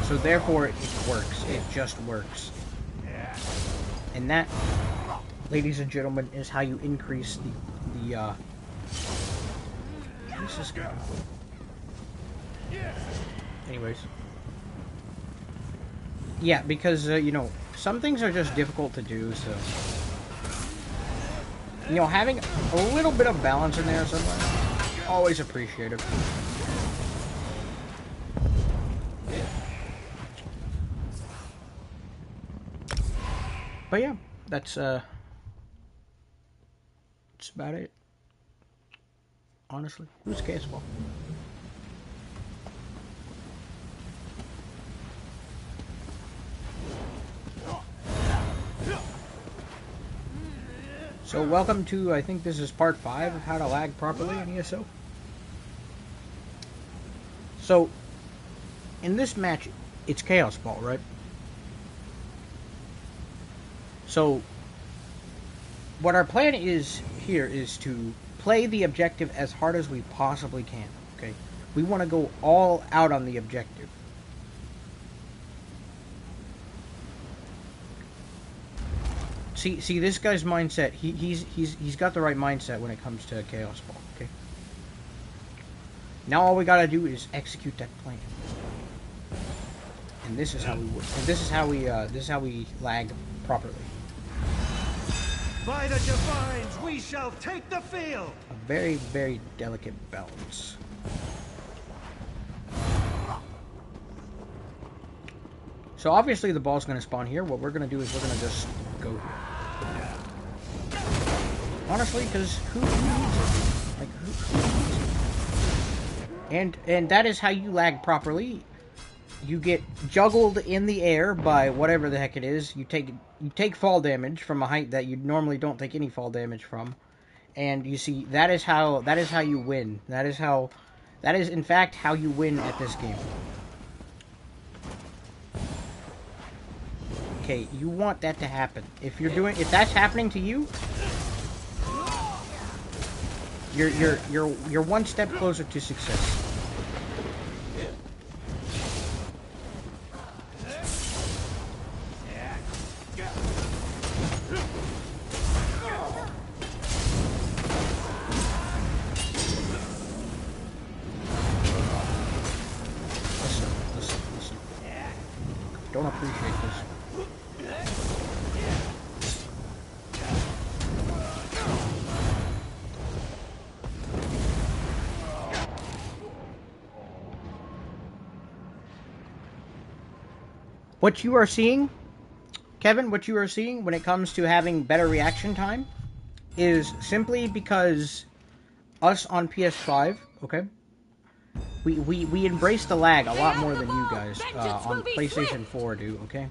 So therefore, it works. It just works. And that, ladies and gentlemen, is how you increase the where's this guy? Anyways. Yeah, because, you know, some things are just difficult to do, so... You know, having a little bit of balance in there somewhere, always appreciated. But yeah, that's about it. Honestly, who's Caseball? So welcome to, I think this is part 5 of how to lag properly in ESO. So, in this match, it's Chaos Ball, right? So, what our plan is here is to play the objective as hard as we possibly can, okay? We want to go all out on the objective. See this guy's mindset. He's got the right mindset when it comes to Chaos Ball, okay? Now all we gotta do is execute that plan. And this is how we work. And this is how we lag properly. By the divines, we shall take the field. A very, very delicate balance. So obviously the ball's going to spawn here. What we're going to do is we're going to just go here. Honestly, because who needs it? Like, who needs it? And that is how you lag properly. You get juggled in the air by whatever the heck it is. You take fall damage from a height that you normally don't take any fall damage from. And you see, that is how you win. That is in fact how you win at this game. Okay, you want that to happen. If that's happening to you, you're one step closer to success. Listen. Don't appreciate this. What you are seeing, Kevin, what you are seeing when it comes to having better reaction time is simply because us on PS5, okay, we embrace the lag a lot more than you guys on PlayStation 4 do, okay?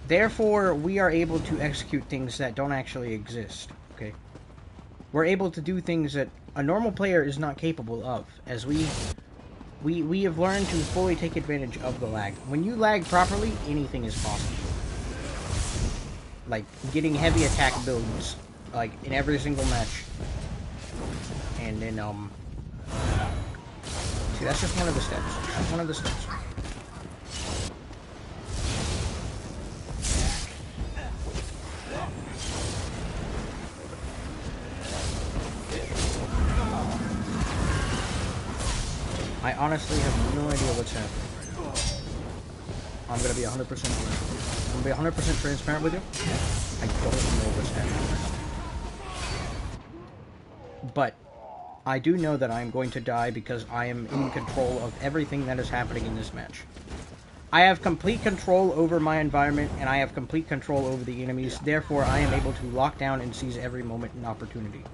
Therefore, we are able to execute things that don't actually exist, okay? We're able to do things that a normal player is not capable of, as we have learned to fully take advantage of the lag. When you lag properly, anything is possible. Like, getting heavy attack builds, like, in every single match. And then, see, that's just one of the steps. That's one of the steps. I honestly have no idea what's happening right now. I'm gonna be 100% honest with you. I'm gonna be 100% transparent with you. I don't know what's happening right now. But I do know that I am going to die because I am in control of everything that is happening in this match. I have complete control over my environment, and I have complete control over the enemies. Therefore, I am able to lock down and seize every moment and opportunity.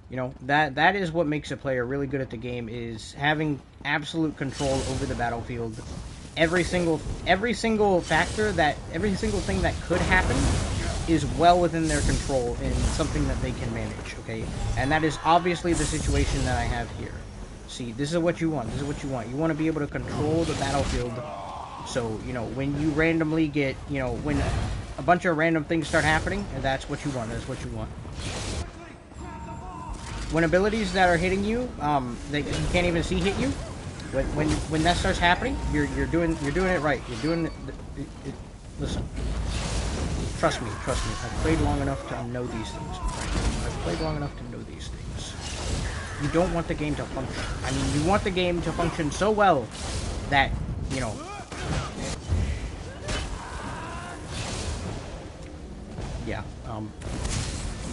You know, that is what makes a player really good at the game, is having absolute control over the battlefield. Every single factor, every single thing that could happen is well within their control and something that they can manage, okay? And that is obviously the situation that I have here. See, this is what you want. This is what you want. You want to be able to control the battlefield. So, you know, when you randomly get, you know, when a bunch of random things start happening, that's what you want. That's what you want. When abilities that are hitting you, that you can't even see hit you, When that starts happening, you're doing it right. You're doing it. Listen, trust me. I've played long enough to know these things. Right? I've played long enough to know these things. You don't want the game to function. I mean, you want the game to function so well that, you know. Yeah.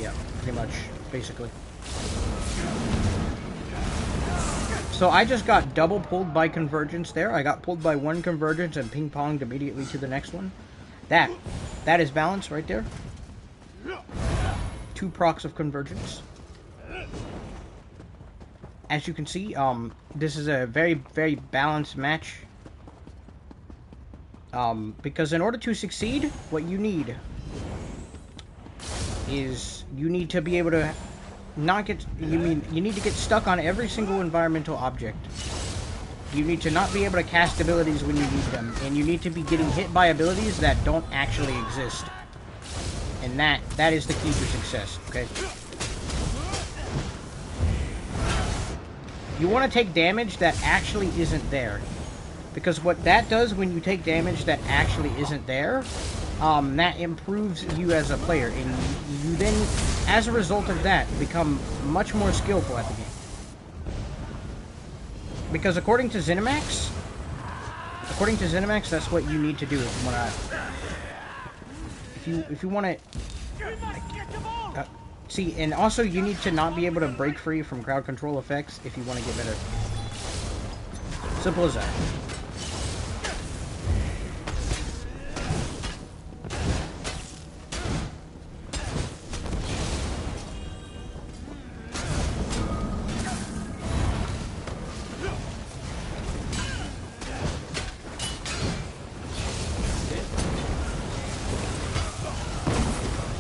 Yeah. Pretty much, basically. So I just got double pulled by convergence there. I got pulled by one convergence and ping-ponged immediately to the next one. That is balance right there. 2 procs of convergence. As you can see, this is a very, very balanced match. Because in order to succeed, what you need is you need to be able to not get, you need to get stuck on every single environmental object. You need to not be able to cast abilities when you need them, and you need to be getting hit by abilities that don't actually exist. And that is the key to success, okay? You want to take damage that actually isn't there. Because what that does when you take damage that actually isn't there, that improves you as a player. And you then, as a result of that, become much more skillful at the game. Because according to ZeniMax, that's what you need to do if you want to... See, and also you need to not be able to break free from crowd control effects if you want to get better. Simple as that.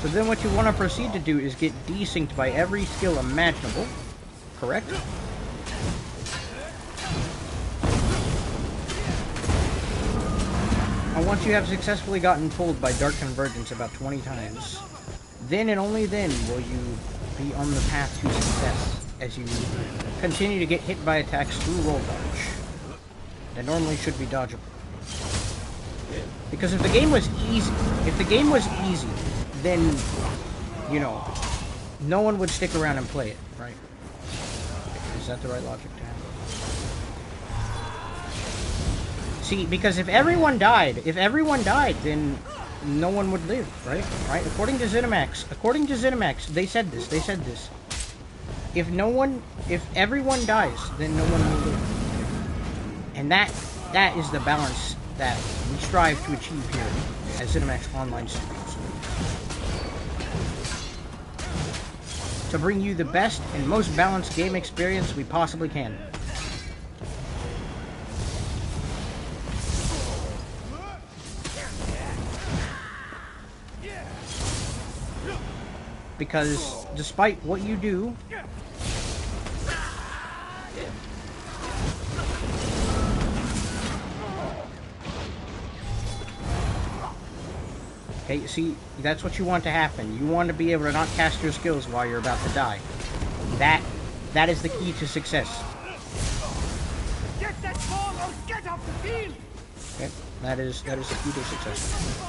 So then what you want to proceed to do is get desynced by every skill imaginable, correct? And once you have successfully gotten pulled by Dark Convergence about 20 times, then and only then will you be on the path to success as you continue to get hit by attacks through roll dodge that normally should be dodgeable. Because if the game was easy, then, you know, no one would stick around and play it, right? Is that the right logic to have? See, because if everyone died, then no one would live, right? Right? According to ZeniMax, they said this. If everyone dies, then no one will live. And that is the balance that we strive to achieve here at ZeniMax Online Studios. To bring you the best and most balanced game experience we possibly can. Because despite what you do, okay, see, that's what you want to happen. You want to be able to not cast your skills while you're about to die. That is the key to success. Get that ball or get off the field! Okay, that is the key to success.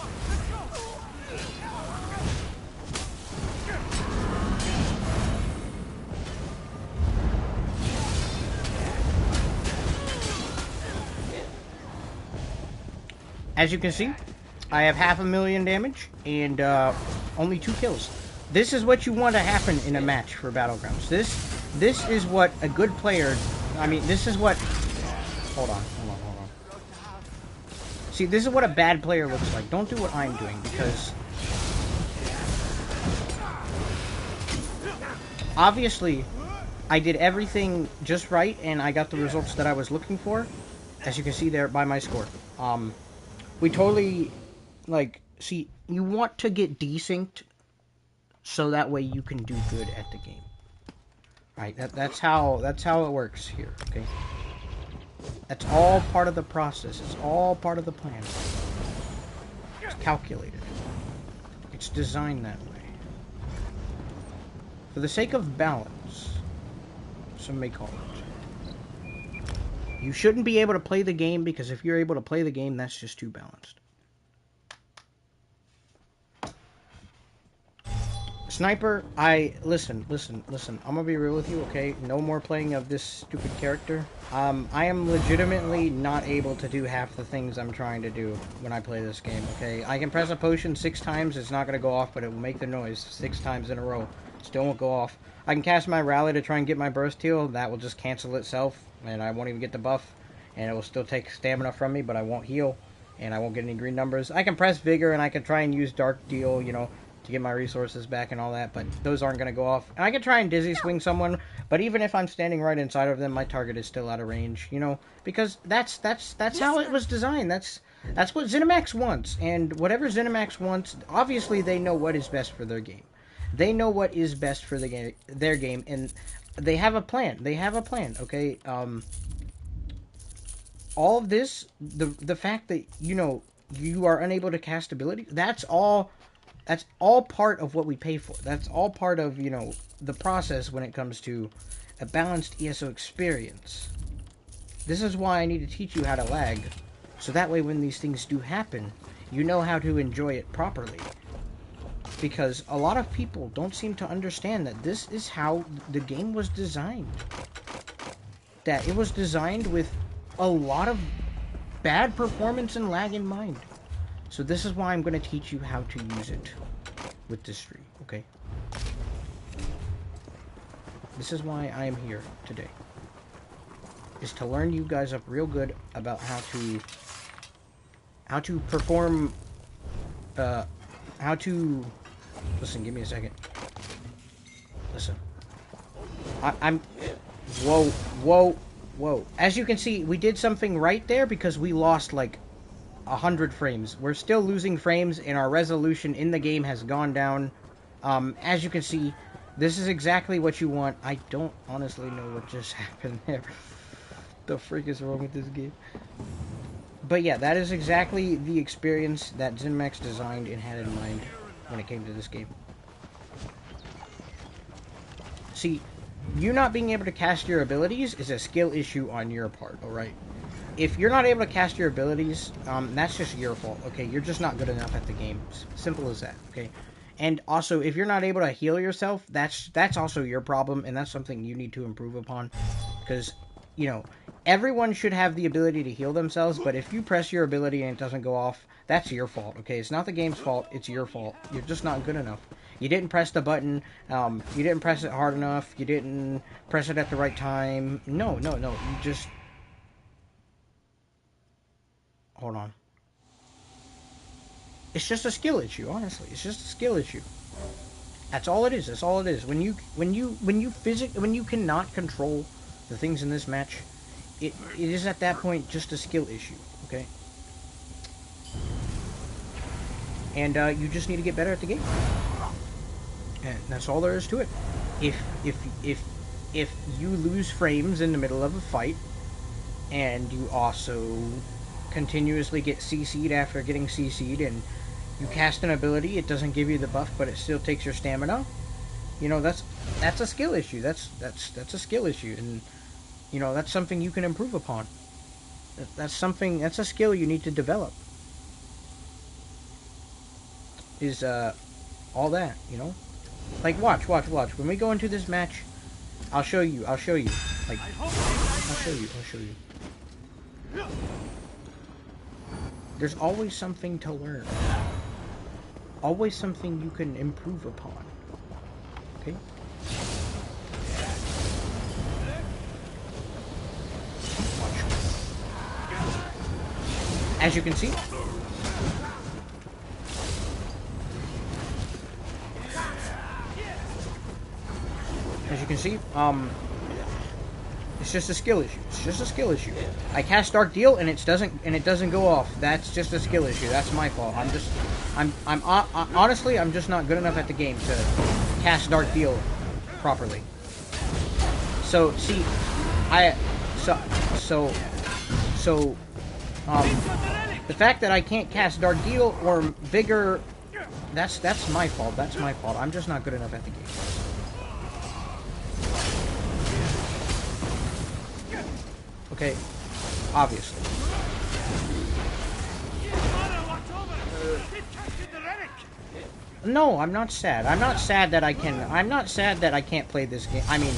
As you can see, I have 500,000 damage and only 2 kills. This is what you want to happen in a match for Battlegrounds. This is what a good player. I mean, this is what. Hold on. See, this is what a bad player looks like. Don't do what I'm doing because obviously I did everything just right and I got the results that I was looking for. As you can see there by my score. We totally. Like, see, you want to get desynced so that way you can do good at the game. Right? That's how it works here, okay? That's all part of the process. It's all part of the plan. It's calculated. It's designed that way. For the sake of balance, some may call it. You shouldn't be able to play the game, because if you're able to play the game, that's just too balanced. Sniper, listen. I'm gonna be real with you, okay? No more playing of this stupid character. I am legitimately not able to do half the things I'm trying to do when I play this game, okay? I can press a potion 6 times, it's not gonna go off, but it will make the noise 6 times in a row. Still won't go off. I can cast my rally to try and get my burst heal, that will just cancel itself, and I won't even get the buff, and it will still take stamina from me, but I won't heal, and I won't get any green numbers. I can press vigor, and I can try and use dark deal, you know, to get my resources back and all that, but those aren't going to go off. And I can try and dizzy swing someone, but even if I'm standing right inside of them, my target is still out of range, you know, because that's how it was designed. That's what ZeniMax wants, and whatever ZeniMax wants, obviously they know what is best for their game. They know what is best for their game, and they have a plan. Okay? All of this, the fact that, you know, you are unable to cast ability, that's all part of what we pay for. That's all part of, you know, the process when it comes to a balanced ESO experience. This is why I need to teach you how to lag, so that way when these things do happen, you know how to enjoy it properly. Because a lot of people don't seem to understand that this is how the game was designed. That it was designed with a lot of bad performance and lag in mind. So this is why I'm going to teach you how to use it with this stream, okay? This is why I am here today. Is to learn you guys up real good about how to perform, listen, give me a second. Listen. Whoa. As you can see, we did something right there because we lost like 100 frames. We're still losing frames, and our resolution in the game has gone down. As you can see, this is exactly what you want. I don't honestly know what just happened there. The freak is wrong with this game? But yeah, that is exactly the experience that ZeniMax designed and had in mind when it came to this game. See, you not being able to cast your abilities is a skill issue on your part, alright? If you're not able to cast your abilities, that's just your fault, okay? You're just not good enough at the game. Simple as that, okay? And also, if you're not able to heal yourself, that's also your problem, and that's something you need to improve upon. Because, you know, everyone should have the ability to heal themselves, but if you press your ability and it doesn't go off, that's your fault, okay? It's not the game's fault, it's your fault. You're just not good enough. You didn't press the button, you didn't press it hard enough, you didn't press it at the right time. No, you just... Hold on. It's just a skill issue, honestly. It's just a skill issue. That's all it is. That's all it is. When you cannot control the things in this match, it is at that point just a skill issue, okay? And you just need to get better at the game. And that's all there is to it. If you lose frames in the middle of a fight, and you also continuously get CC'd after getting CC'd, and you cast an ability, it doesn't give you the buff, but it still takes your stamina. You know, that's a skill issue. That's a skill issue, and you know, that's something you can improve upon. That's a skill you need to develop. Is all that, you know? Like, watch. When we go into this match, I'll show you. Like, I'll show you. There's always something to learn. Always something you can improve upon. Okay? Watch. As you can see, it's just a skill issue. It's just a skill issue. I cast Dark Deal and it doesn't go off. That's just a skill issue. That's my fault. Honestly, I'm just not good enough at the game to cast Dark Deal properly. So see, the fact that I can't cast Dark Deal or Vigor, that's my fault. That's my fault. I'm just not good enough at the game. Okay, Obviously. No, I'm not sad. I'm not sad that I can. I'm not sad that I can't play this game. I mean,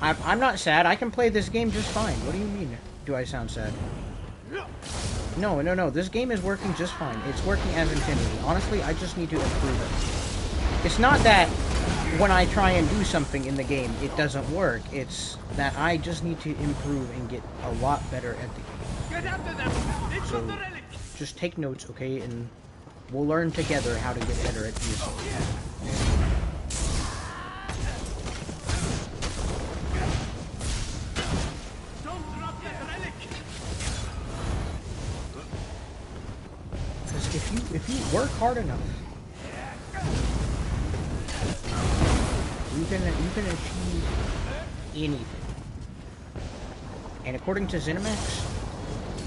I'm not sad. I can play this game just fine. What do you mean? Do I sound sad? No, no, no. This game is working just fine. It's working as intended. Honestly, I just need to improve it. It's not that when I try and do something in the game, it doesn't work. It's that I just need to improve and get a lot better at the game. Get after them! It's So, on the relic! just take notes, okay? And we'll learn together how to get better at ESO. Don't drop that relic! Because if you work hard enough, you can achieve anything. And according to ZeniMax,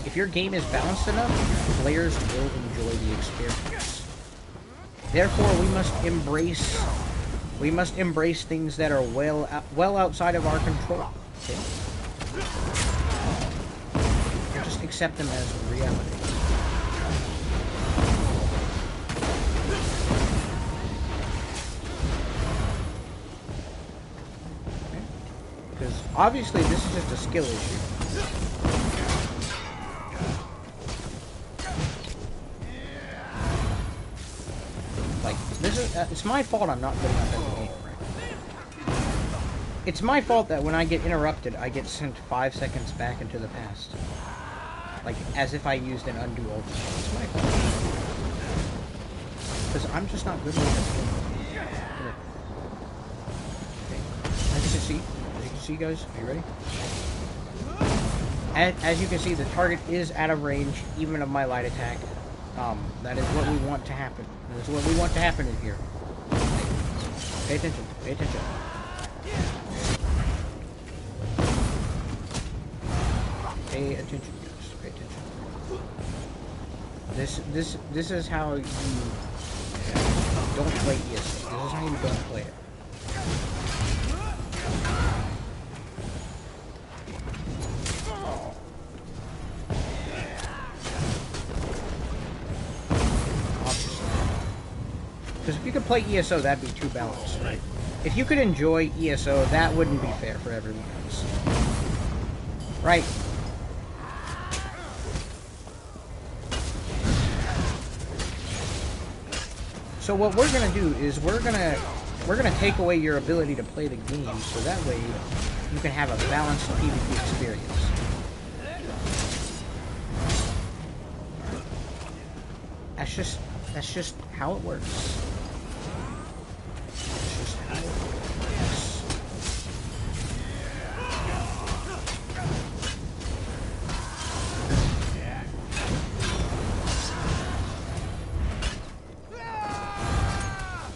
if your game is balanced enough, players will enjoy the experience. Therefore, we must embrace things that are well outside of our control. Okay? And just accept them as reality. Because obviously this is just a skill issue. Like, this is, it's my fault I'm not good enough at the game, right? It's my fault that when I get interrupted, I get sent 5 seconds back into the past. Like, as if I used an undo ultimate. It's my fault. Because I'm just not good enough at the game. Okay. As you can see, guys, are you ready? As you can see, the target is out of range, even of my light attack. That is what we want to happen. That is what we want to happen in here. Pay attention. Pay attention. Pay attention, guys. Pay attention. This is how you don't play ESO. This is how you don't play it. Because if you could play ESO, that'd be too balanced, right? If you could enjoy ESO, that wouldn't be fair for everyone else. Right? So what we're gonna do is we're gonna take away your ability to play the game, so that way you can have a balanced PvP experience. That's just how it works. That's just how it works.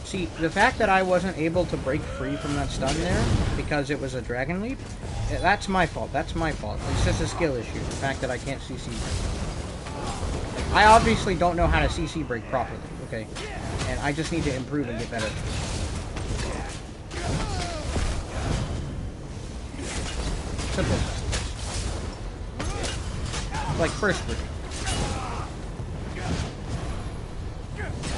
See, the fact that I wasn't able to break free from that stun there because it was a Dragon Leap, that's my fault. That's my fault. It's just a skill issue. The fact that I can't CC break. I obviously don't know how to CC break properly, okay? And I just need to improve and get better. Simple. Like first break.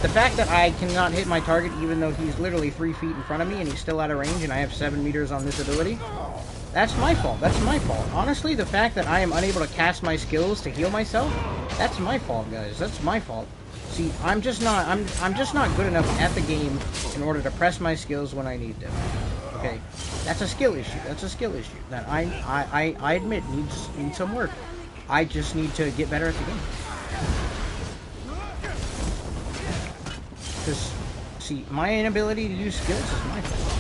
The fact that I cannot hit my target even though he's literally 3 feet in front of me and he's still out of range and I have 7 meters on this ability, that's my fault. That's my fault. Honestly, the fact that I am unable to cast my skills to heal myself, that's my fault, guys. That's my fault. See, I'm just not good enough at the game in order to press my skills when I need them. Okay? That's a skill issue. That's a skill issue that I admit needs some work. I just need to get better at the game. Because, see, my inability to use skills is my fault.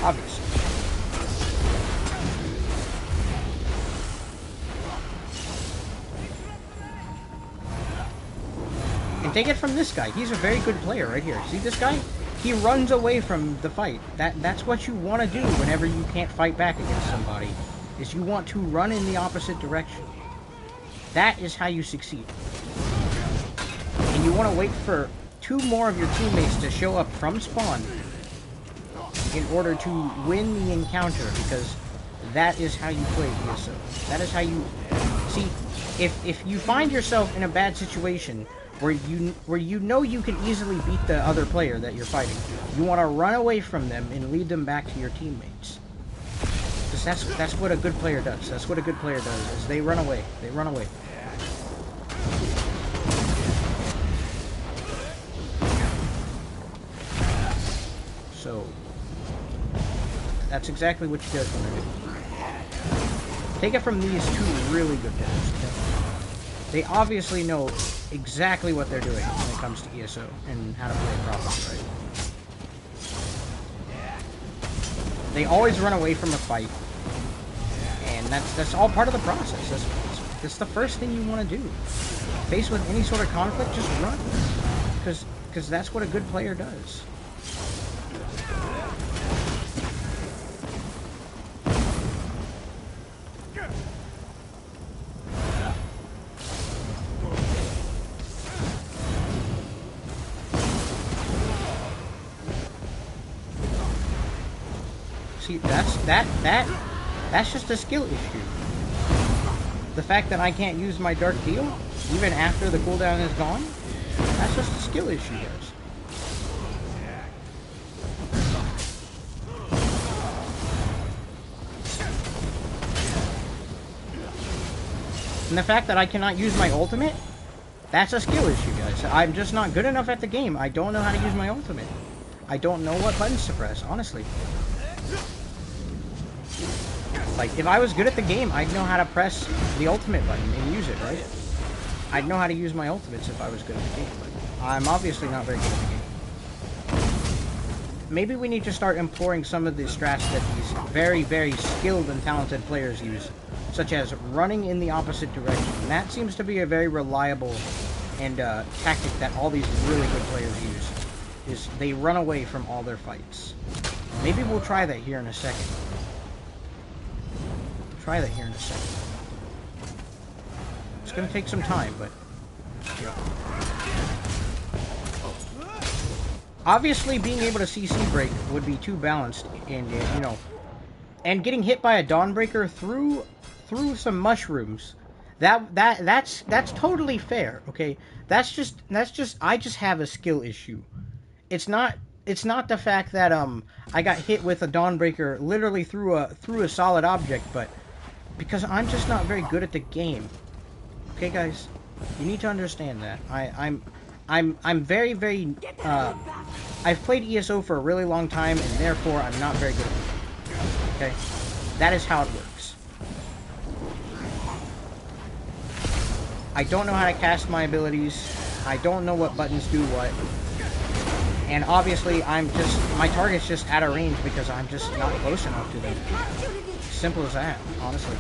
Obviously. And take it from this guy. He's a very good player right here. See this guy? He runs away from the fight. That's what you want to do whenever you can't fight back against somebody. Is you want to run in the opposite direction. That is how you succeed. And you want to wait for 2 more of your teammates to show up from spawn in order to win the encounter, because that is how you play ESO. That is how you... See, if you find yourself in a bad situation where you know you can easily beat the other player that you're fighting, you want to run away from them and lead them back to your teammates. Because that's what a good player does. That's what a good player does, is they run away. They run away. So, that's exactly what you guys want to do. Take it from these two really good players. Okay? They obviously know exactly what they're doing when it comes to ESO and how to play it properly, right? They always run away from a fight, and that's all part of the process. That's the first thing you want to do. Faced with any sort of conflict, just run, because that's what a good player does. See, that's just a skill issue. The fact that I can't use my Dark Deal, even after the cooldown is gone, that's just a skill issue, guys. And the fact that I cannot use my ultimate, that's a skill issue, guys. I'm just not good enough at the game. I don't know how to use my ultimate. I don't know what buttons to press, honestly. Like, if I was good at the game, I'd know how to press the ultimate button and use it, right? I'd know how to use my ultimates if I was good at the game, but I'm obviously not very good at the game. Maybe we need to start employing some of the strats that these very, very skilled and talented players use, such as running in the opposite direction. And that seems to be a very reliable and tactic that all these really good players use, is they run away from all their fights. Maybe we'll try that here in a second. Try that here in a second. It's gonna take some time, but yeah. Obviously, being able to CC break would be too balanced, and you know, and getting hit by a Dawnbreaker through some mushrooms, that's totally fair. Okay, that's just I just have a skill issue. It's not the fact that I got hit with a Dawnbreaker literally through a solid object, but because I'm just not very good at the game. Okay, guys, you need to understand that. I'm very, very I've played ESO for a really long time, and therefore I'm not very good at it. Okay, that is how it works. I don't know how to cast my abilities. I don't know what buttons do what. And obviously, my target's just out of range because I'm just not close enough to them. Simple as that, honestly.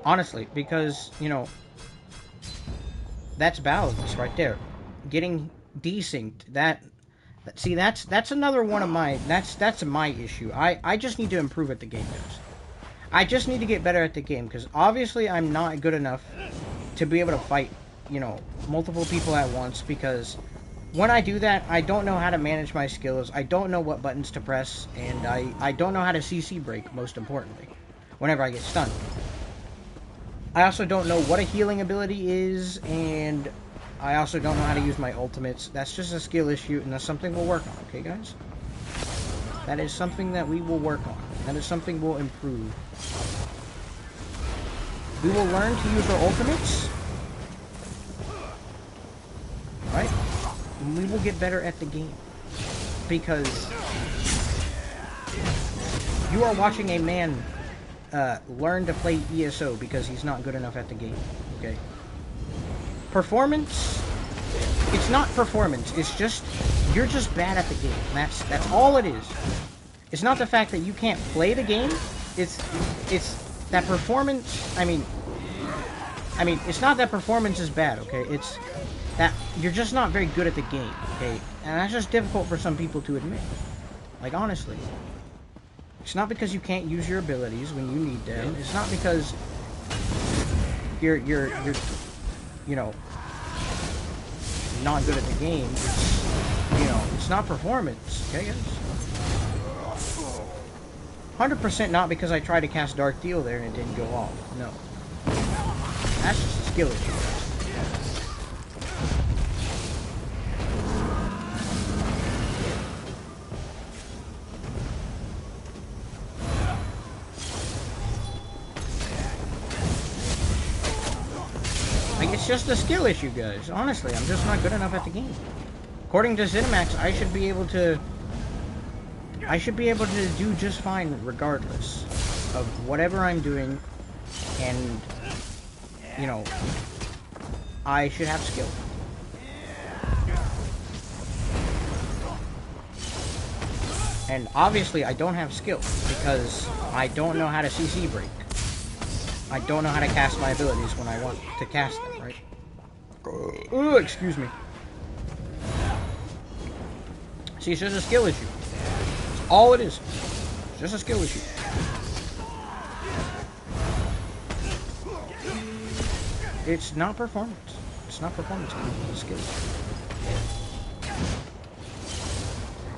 Honestly, because, you know, that's balance right there. Getting desynced, that's another one of my that's my issue. I just need to improve at the game, guys. I just need to get better at the game, because obviously I'm not good enough to be able to fight, you know, multiple people at once, because when I do that, I don't know how to manage my skills, I don't know what buttons to press, and I don't know how to CC break, most importantly, whenever I get stunned. I also don't know what a healing ability is, and I also don't know how to use my ultimates. That's just a skill issue, and that's something we'll work on, okay, guys? That is something that we will work on. That is something we'll improve. We will learn to use our ultimates. Right? And we will get better at the game. Because you are watching a man learn to play ESO because he's not good enough at the game, okay? Performance, it's not performance, it's just, you're just bad at the game. That's all it is. It's not the fact that you can't play the game, it's that performance, I mean, it's not that performance is bad, okay? It's that you're just not very good at the game, okay? And that's just difficult for some people to admit. Like, honestly. It's not because you can't use your abilities when you need them. It's not because you're you know, not good at the game. It's, you know, it's not performance. Okay, guys? 100% not because I tried to cast Dark Deal there and it didn't go off. No. That's just a skill issue, guys. It's just a skill issue, guys. Honestly, I'm just not good enough at the game. According to Zenimax, I should be able to do just fine regardless of whatever I'm doing, and you know, I should have skill. And obviously I don't have skill because I don't know how to CC break. I don't know how to cast my abilities when I want to cast them, right? Oh, excuse me. See, it's just a skill issue. That's all it is. It's just a skill issue. It's not performance. It's not performance. It's a skill issue.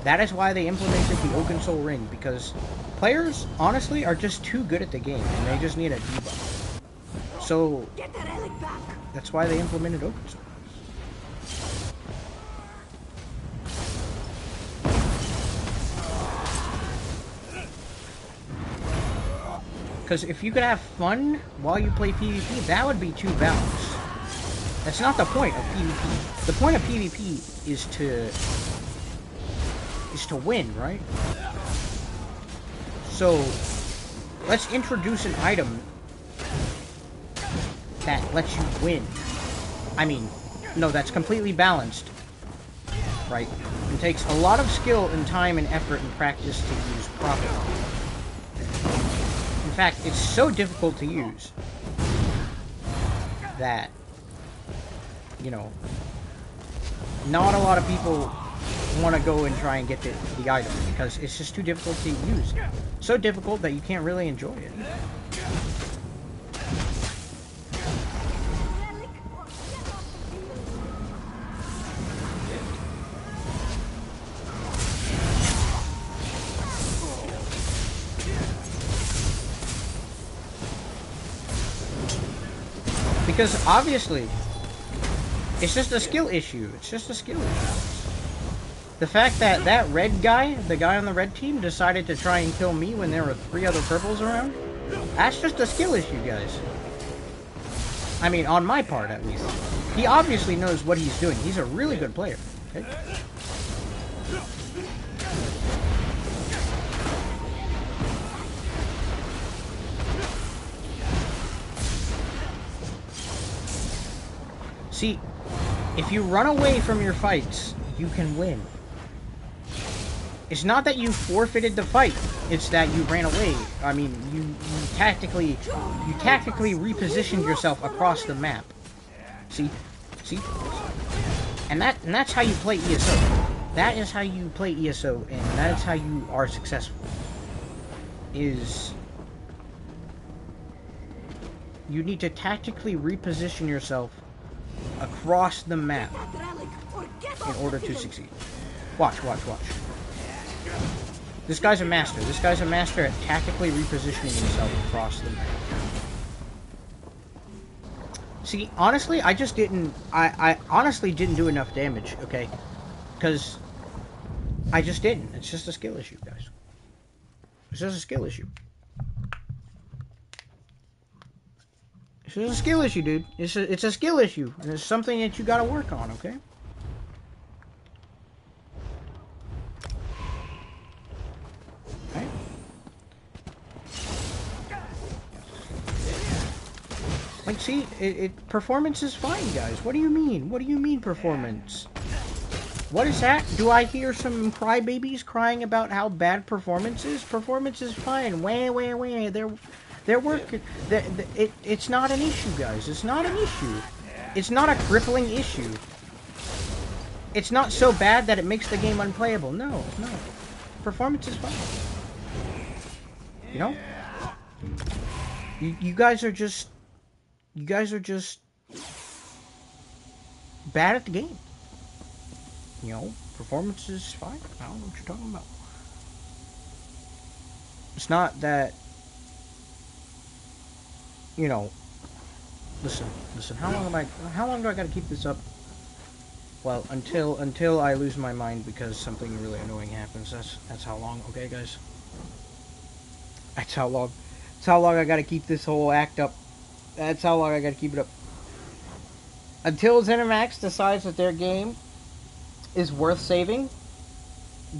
That is why they implemented the Oaken Soul Ring, because players, honestly, are just too good at the game, and they just need a debuff. So, that's why they implemented Oaken Soul. Because if you could have fun while you play PvP, that would be too balanced. That's not the point of PvP. The point of PvP is to win, right? So, let's introduce an item that lets you win. I mean, no, that's completely balanced, right? It takes a lot of skill and time and effort and practice to use properly. In fact, it's so difficult to use that, you know, not a lot of people want to go and try and get the item because it's just too difficult to use. So difficult that you can't really enjoy it. Because obviously, it's just a skill issue. It's just a skill issue. The fact that that red guy, the guy on the red team, decided to try and kill me when there were 3 other purples around, that's just a skill issue, guys. I mean, on my part, at least. He obviously knows what he's doing. He's a really good player, okay? See, if you run away from your fights, you can win. It's not that you forfeited the fight, it's that you ran away. I mean, you tactically repositioned yourself across the map. See? And that's how you play ESO. That is how you play ESO, and that is how you are successful. Is you need to tactically reposition yourself across the map in order to succeed. Watch. This guy's a master. This guy's a master at tactically repositioning himself across the map. See, honestly, I honestly didn't do enough damage, okay? Because I just didn't. It's just a skill issue, guys. It's just a skill issue. It's just a skill issue, dude. It's a skill issue, and it's something that you gotta work on, okay? Okay. Like, see, performance is fine, guys. What do you mean? What do you mean, performance? What is that? Do I hear some crybabies crying about how bad performance is? Performance is fine. Wah. They're working. It's not an issue, guys. It's not an issue. It's not a crippling issue. It's not so bad that it makes the game unplayable. No. Performance is fine. You know? You guys are just bad at the game. You know, performance is fine. I don't know what you're talking about. It's not that, you know, listen, how long do I gotta keep this up? Well, until I lose my mind because something really annoying happens. That's how long, okay guys? That's how long I gotta keep this whole act up. That's how long I gotta keep it up. Until ZeniMax decides that their game is worth saving,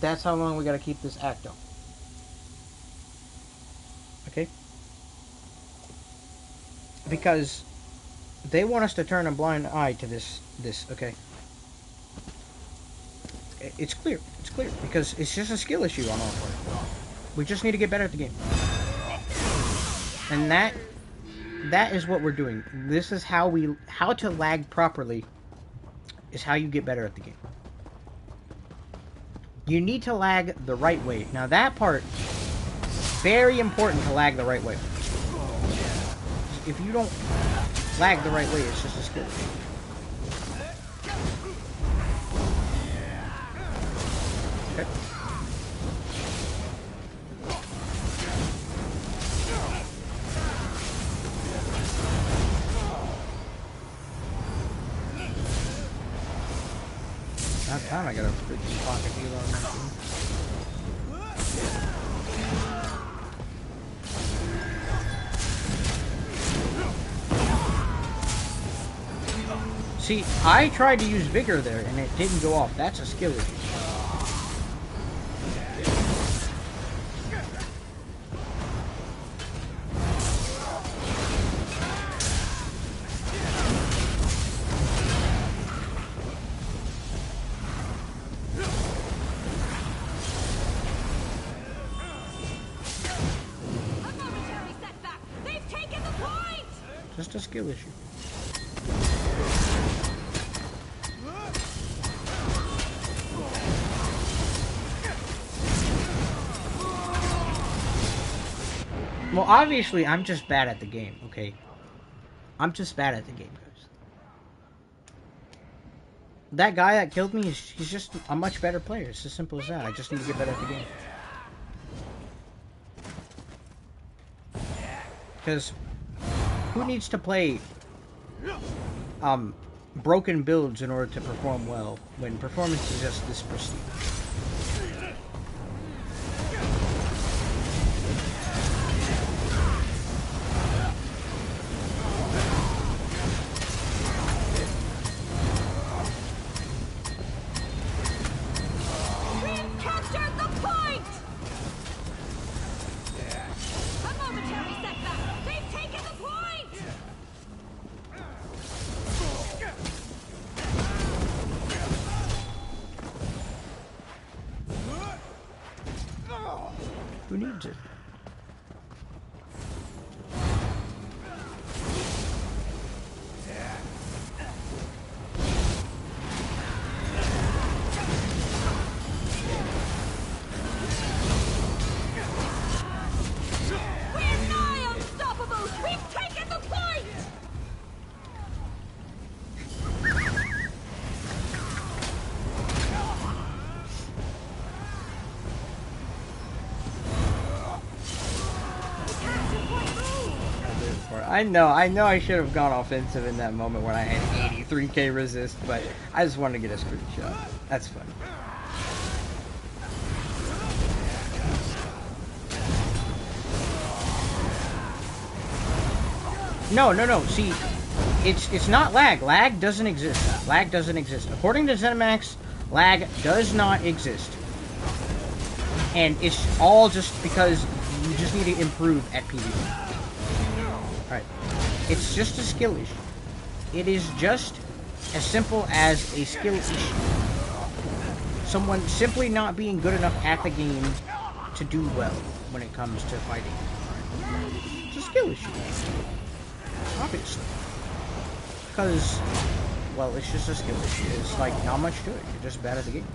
that's how long we gotta keep this act up. Okay? Because they want us to turn a blind eye to this, okay? It's clear. It's clear. Because it's just a skill issue on our part. We just need to get better at the game. And that is what we're doing. This is how to lag properly is how you get better at the game. You need to lag the right way. Now that part, very important to lag the right way. If you don't lag the right way, it's just a skill issue. Okay. That time I got a freaking pocket heal on that thing. See, I tried to use Vigor there, and it didn't go off. That's a skill issue. Just a skill issue. Well, obviously, I'm just bad at the game, okay? I'm just bad at the game, guys. That guy that killed me, he's just a much better player. It's as simple as that. I just need to get better at the game. Because who needs to play broken builds in order to perform well when performance is just this pristine? Who needs it? We're nigh unstoppable! We've taken the point! I know I should have gone offensive in that moment when I had 83k resist, but I just wanted to get a screenshot. That's fun. No. See, it's not lag. Lag doesn't exist. Lag doesn't exist. According to ZeniMax, lag does not exist. And it's all just because you just need to improve at PvP. Alright. It's just a skill issue. It is just as simple as a skill issue. Someone simply not being good enough at the game to do well when it comes to fighting. It's a skill issue. Obviously. Because, well, it's just a skill issue. It's like not much to it. You're just bad at the game.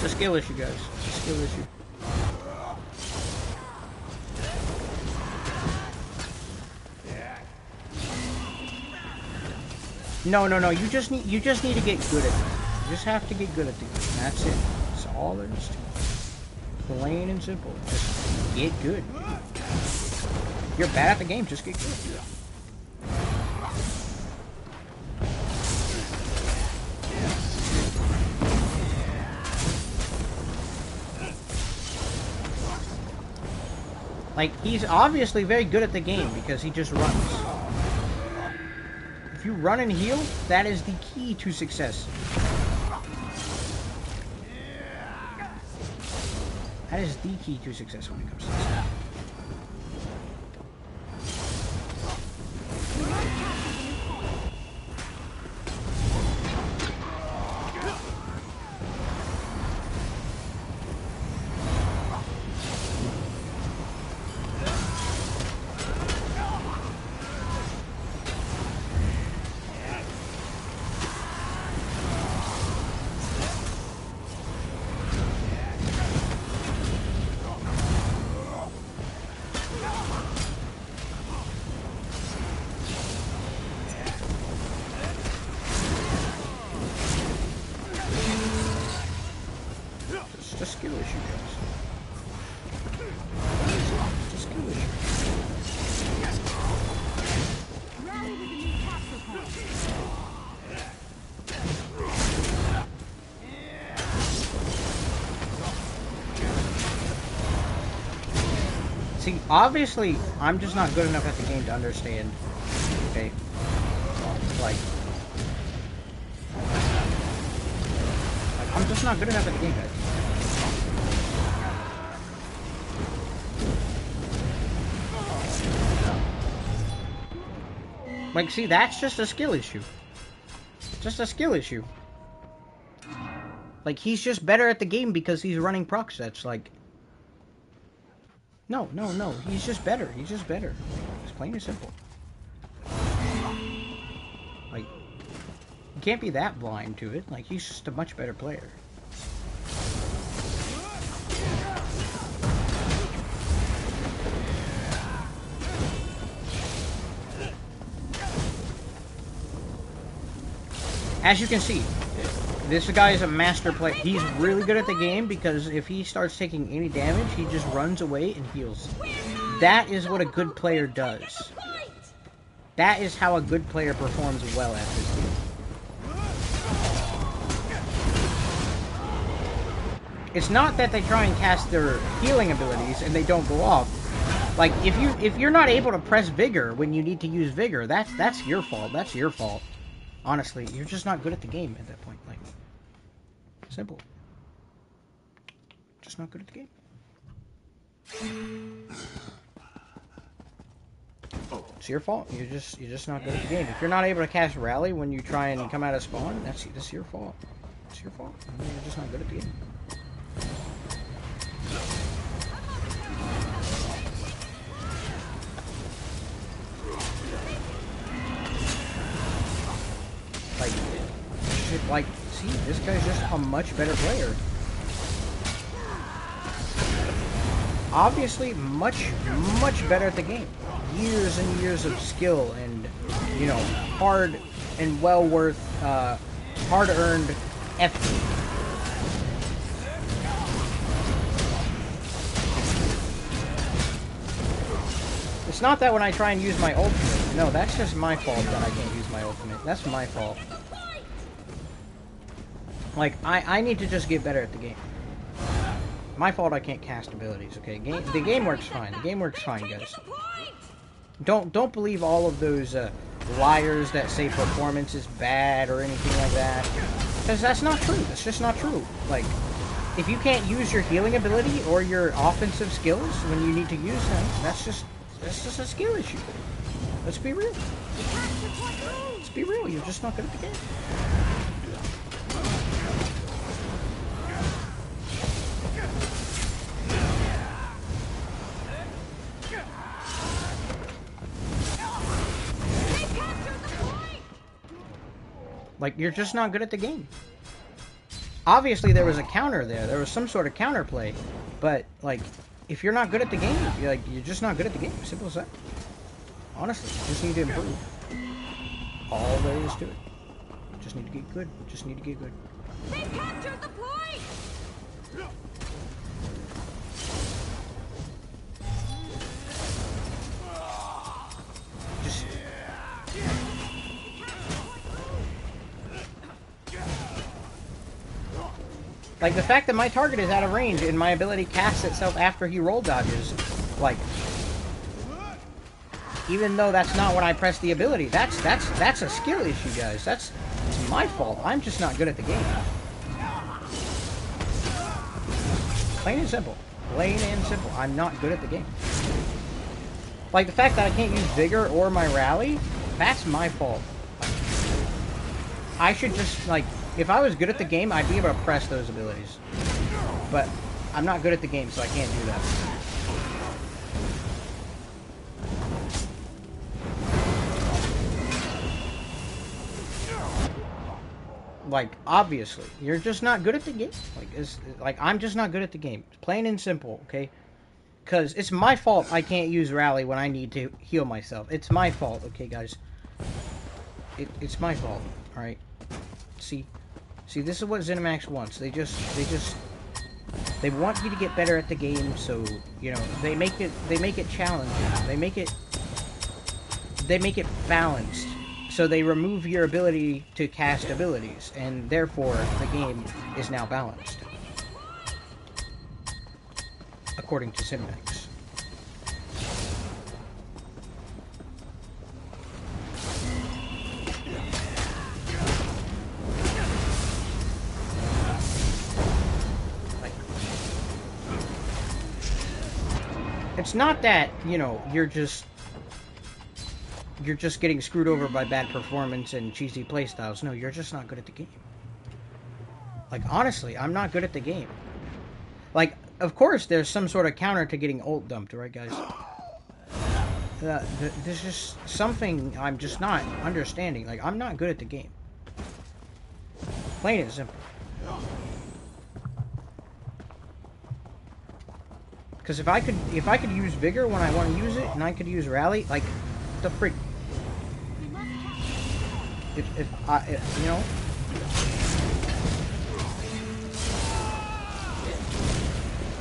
It's a skill issue, guys. It's a skill issue. No. You just need to get good at it. You just have to get good at the game. That's it. That's all there is to it. Plain and simple. Just get good. If you're bad at the game, just get good. Like, he's obviously very good at the game because he just runs. If you run and heal, that is the key to success. That is the key to success when it comes to this. It's a skill issue, guys. It's a skill issue. Rally with the new capture point. See, obviously, I'm just not good enough at the game to understand. Okay? Like, I'm just not good enough at the game, guys. Like, see, that's just a skill issue. Just a skill issue. Like, he's just better at the game because he's running proc sets, like... No. He's just better. He's just better. It's plain and simple. Like, you can't be that blind to it. Like, he's just a much better player. As you can see, this guy is a master player. He's really good at the game because if he starts taking any damage, he just runs away and heals. That is what a good player does. That is how a good player performs well at this game. It's not that they try and cast their healing abilities and they don't go off. Like, if you're not able to press Vigor when you need to use Vigor, that's your fault. That's your fault. Honestly, you're just not good at the game at that point. Like, simple. Just not good at the game. It's your fault. You're just not good at the game. If you're not able to cast Rally when you try and come out of spawn, that's your fault. It's your fault. I mean, you're just not good at the game. Like, see, this guy's just a much better player. Obviously, much better at the game. Years and years of skill and, you know, hard and well worth, hard-earned effort. It's not that when I try and use my ultimate. No, that's just my fault that I can't use my ultimate. That's my fault. Like, I need to just get better at the game. My fault I can't cast abilities, okay? The game works fine. The game works fine, guys. Don't believe all of those liars that say performance is bad or anything like that. Because that's not true. That's just not true. Like, if you can't use your healing ability or your offensive skills when you need to use them, that's just a skill issue. Let's be real. Let's be real. You're just not good at the game. Like, you're just not good at the game. obviously there was a counter there. There was some sort of counterplay. But, like, if you're not good at the game, you're just not good at the game. Simple as that. Honestly, you just need to improve. All there is to it. Just need to get good. Just need to get good. They captured the point! Just... Like, the fact that my target is out of range and my ability casts itself after he roll dodges, like... Even though that's not when I press the ability, that's a skill issue, guys. It's my fault. I'm just not good at the game. Plain and simple. Plain and simple. I'm not good at the game. Like, the fact that I can't use Vigor or my Rally, that's my fault. I should just, like, if I was good at the game, I'd be able to press those abilities. But I'm not good at the game, so I can't do that. Like, obviously, you're just not good at the game. Like, I'm just not good at the game. Plain and simple, okay? Because it's my fault I can't use Rally when I need to heal myself. It's my fault, okay, guys? It's my fault, alright? See, this is what ZeniMax wants. They want you to get better at the game, so, you know, they make it challenging. They make it balanced. So they remove your ability to cast abilities, and therefore the game is now balanced. According to ZeniMax. It's not that, you know, you're just getting screwed over by bad performance and cheesy playstyles. No, you're just not good at the game. Like, honestly, I'm not good at the game. Like, of course, there's some sort of counter to getting ult dumped, right, guys? There's just something I'm just not understanding. Like, I'm not good at the game. Plain and simple. Because if I could use Vigor when I want to use it, and I could use Rally, like, the freak. If you know.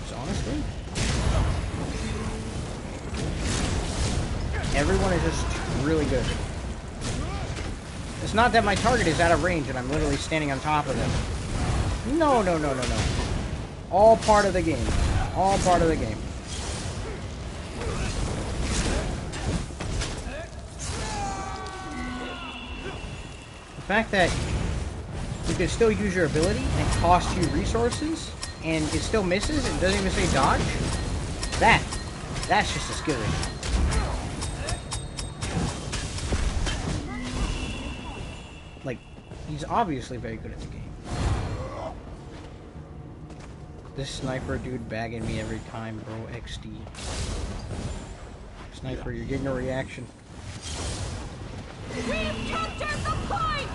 So honestly, everyone is just really good. It's not that my target is out of range and I'm literally standing on top of them. No. All part of the game. All part of the game. The fact that you can still use your ability and it costs you resources and it still misses and doesn't even say dodge, that's just a skill issue. Like, he's obviously very good at the game. This sniper dude bagging me every time, bro. XD. Sniper, you're getting a reaction. We've captured the point!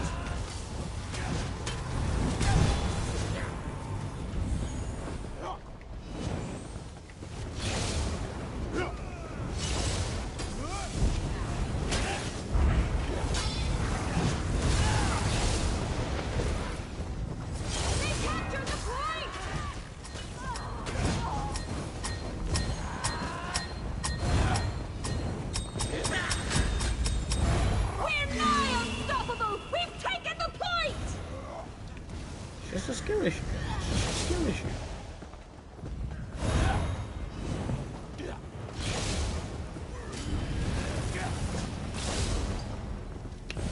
It's a skill issue. It's a skill issue.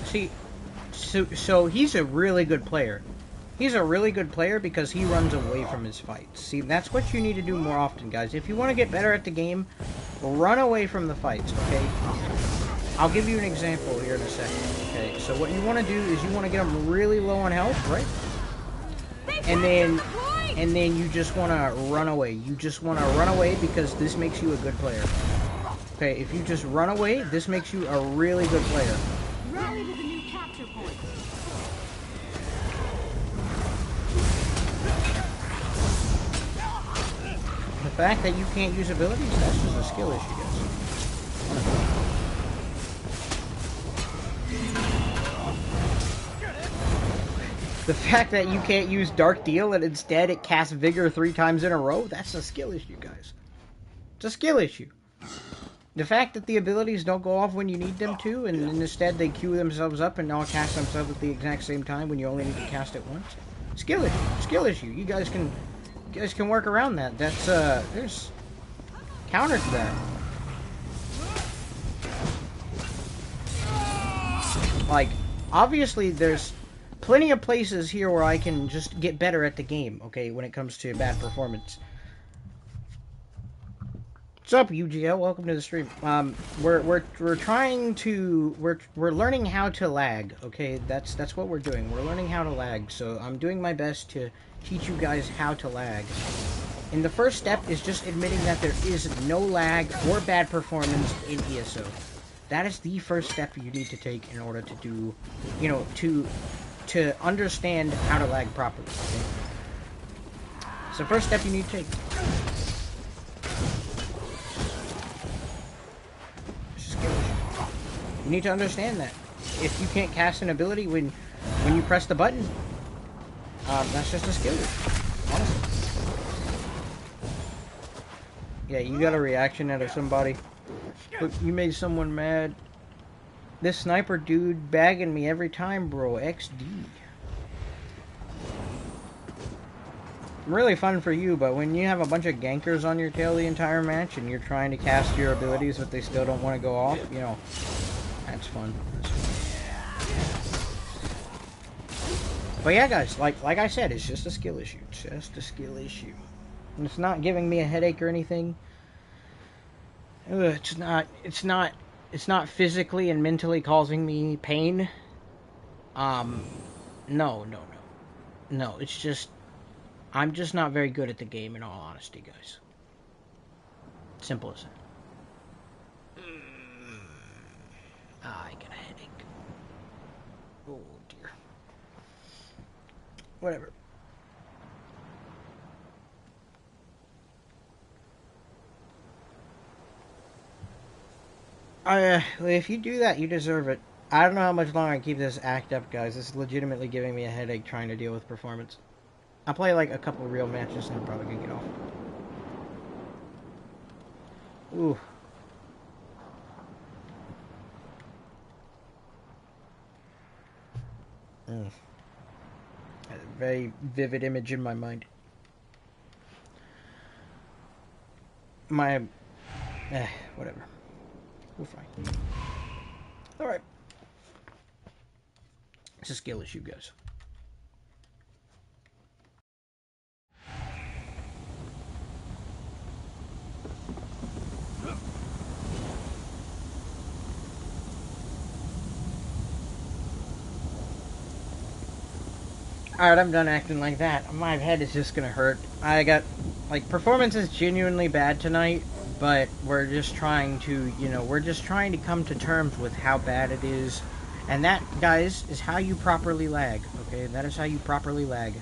See, so he's a really good player. He's a really good player because he runs away from his fights. See, that's what you need to do more often, guys. If you want to get better at the game, run away from the fights, okay? I'll give you an example here in a second, okay? So what you want to do is you want to get them really low on health, right? And then you just want to run away. You just want to run away because this makes you a good player. Okay, if you just run away, this makes you a really good player. Rally to the new capture point. fact that you can't use abilities, that's just a skill issue, guys. The fact that you can't use Dark Deal and instead it casts Vigor 3 times in a row, that's a skill issue, guys. It's a skill issue. The fact that the abilities don't go off when you need them to, and instead they queue themselves up and all cast themselves at the exact same time when you only need to cast it once. Skill issue. Skill issue. You guys can work around that. That's there's counter to that. Like, obviously there's plenty of places here where I can just get better at the game, okay, when it comes to bad performance. What's up, UGL? Welcome to the stream. We're trying to we're learning how to lag. Okay, that's what we're doing. We're learning how to lag. So I'm doing my best to teach you guys how to lag. And the first step is just admitting that there is no lag or bad performance in ESO. That is the first step you need to take in order to do, you know, to understand how to lag properly. Okay? It's the first step you need to take. You need to understand that if you can't cast an ability when you press the button, that's just a skill, honestly. Yeah, you got a reaction out of somebody. Look, you made someone mad. This sniper dude bagging me every time, bro. XD. Really fun for you, but when you have a bunch of gankers on your tail the entire match and you're trying to cast your abilities but they still don't want to go off, you know, that's fun. That's fun. But yeah, guys, like I said, it's just a skill issue. It's just a skill issue. And it's not giving me a headache or anything. It's not physically and mentally causing me pain. No, it's just I'm just not very good at the game, in all honesty, guys. Simple as that. I got a headache. Oh, dear. Whatever. If you do that, you deserve it. I don't know how much longer I keep this act up, guys. This is legitimately giving me a headache trying to deal with performance. I'll play like a couple real matches and I'm probably gonna get off. Ooh. A very vivid image in my mind. Whatever. We're fine. Alright. It's a skill issue, guys. Alright, I'm done acting like that. My head is just gonna hurt. I got, like, performance is genuinely bad tonight, but we're just trying to, you know, we're just trying to come to terms with how bad it is. And that, guys, is how you properly lag, okay? That is how you properly lag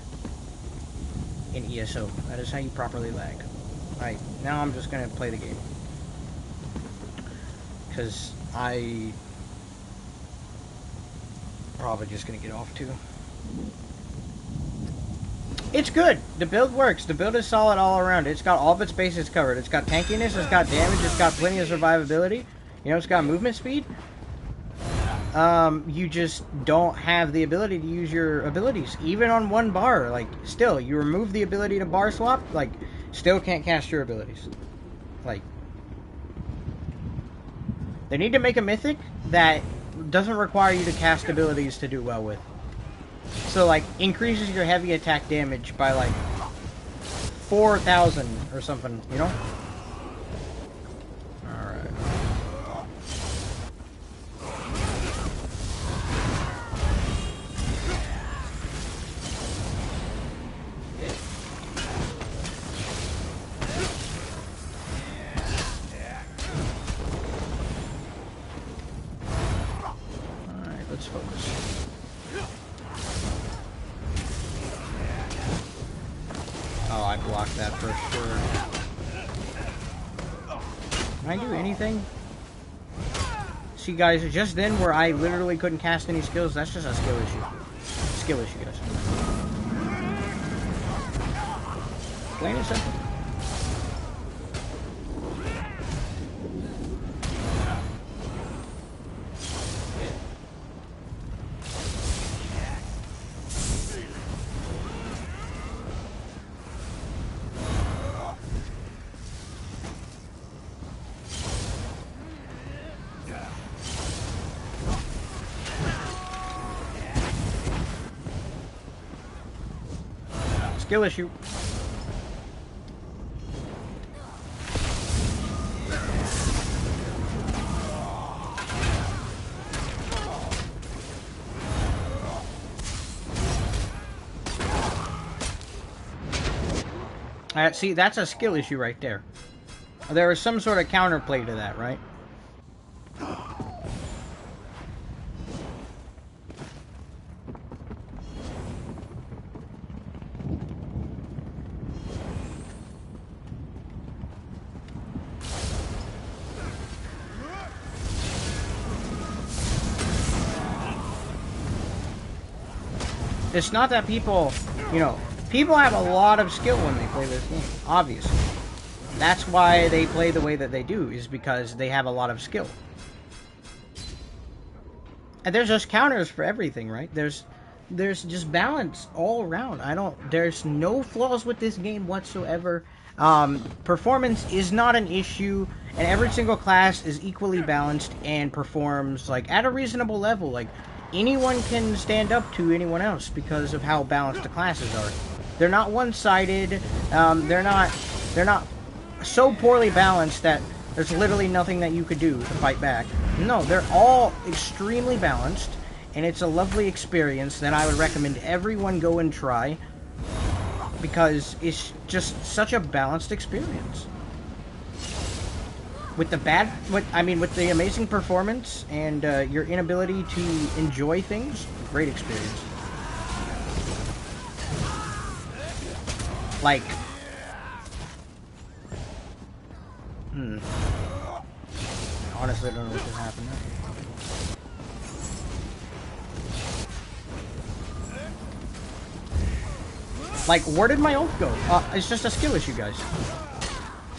in ESO. That is how you properly lag. Alright, now I'm just gonna play the game. Because I probably just gonna get off too. It's good. The build works. The build is solid all around. It's got all of its bases covered. It's got tankiness, it's got damage, it's got plenty of survivability. You know, it's got movement speed. You just don't have the ability to use your abilities. Even on one bar, like, still, you remove the ability to bar swap, like, still can't cast your abilities. Like, they need to make a mythic that doesn't require you to cast abilities to do well with. So, like, increases your heavy attack damage by, like, 4,000 or something, you know? Alright. Alright, let's focus. Oh, I blocked that for sure. Can I do anything? See, guys, just then where I literally couldn't cast any skills, that's just a skill issue. Skill issue, guys. Plain and simple. Skill issue. See, that's a skill issue right there. There is some sort of counterplay to that, right? It's not that people, you know, people have a lot of skill when they play this game, obviously. That's why they play the way that they do, is because they have a lot of skill. And there's just counters for everything, right? There's just balance all around. There's no flaws with this game whatsoever. Performance is not an issue, and every single class is equally balanced and performs, like, at a reasonable level. Like, anyone can stand up to anyone else because of how balanced the classes are. They're not one-sided. They're not so poorly balanced that there's literally nothing that you could do to fight back. No, they're all extremely balanced, and it's a lovely experience that I would recommend everyone go and try, because it's just such a balanced experience. With the amazing performance and your inability to enjoy things, great experience. Like, honestly, I don't know what just happened there. Like, where did my ult go? It's just a skill issue, guys.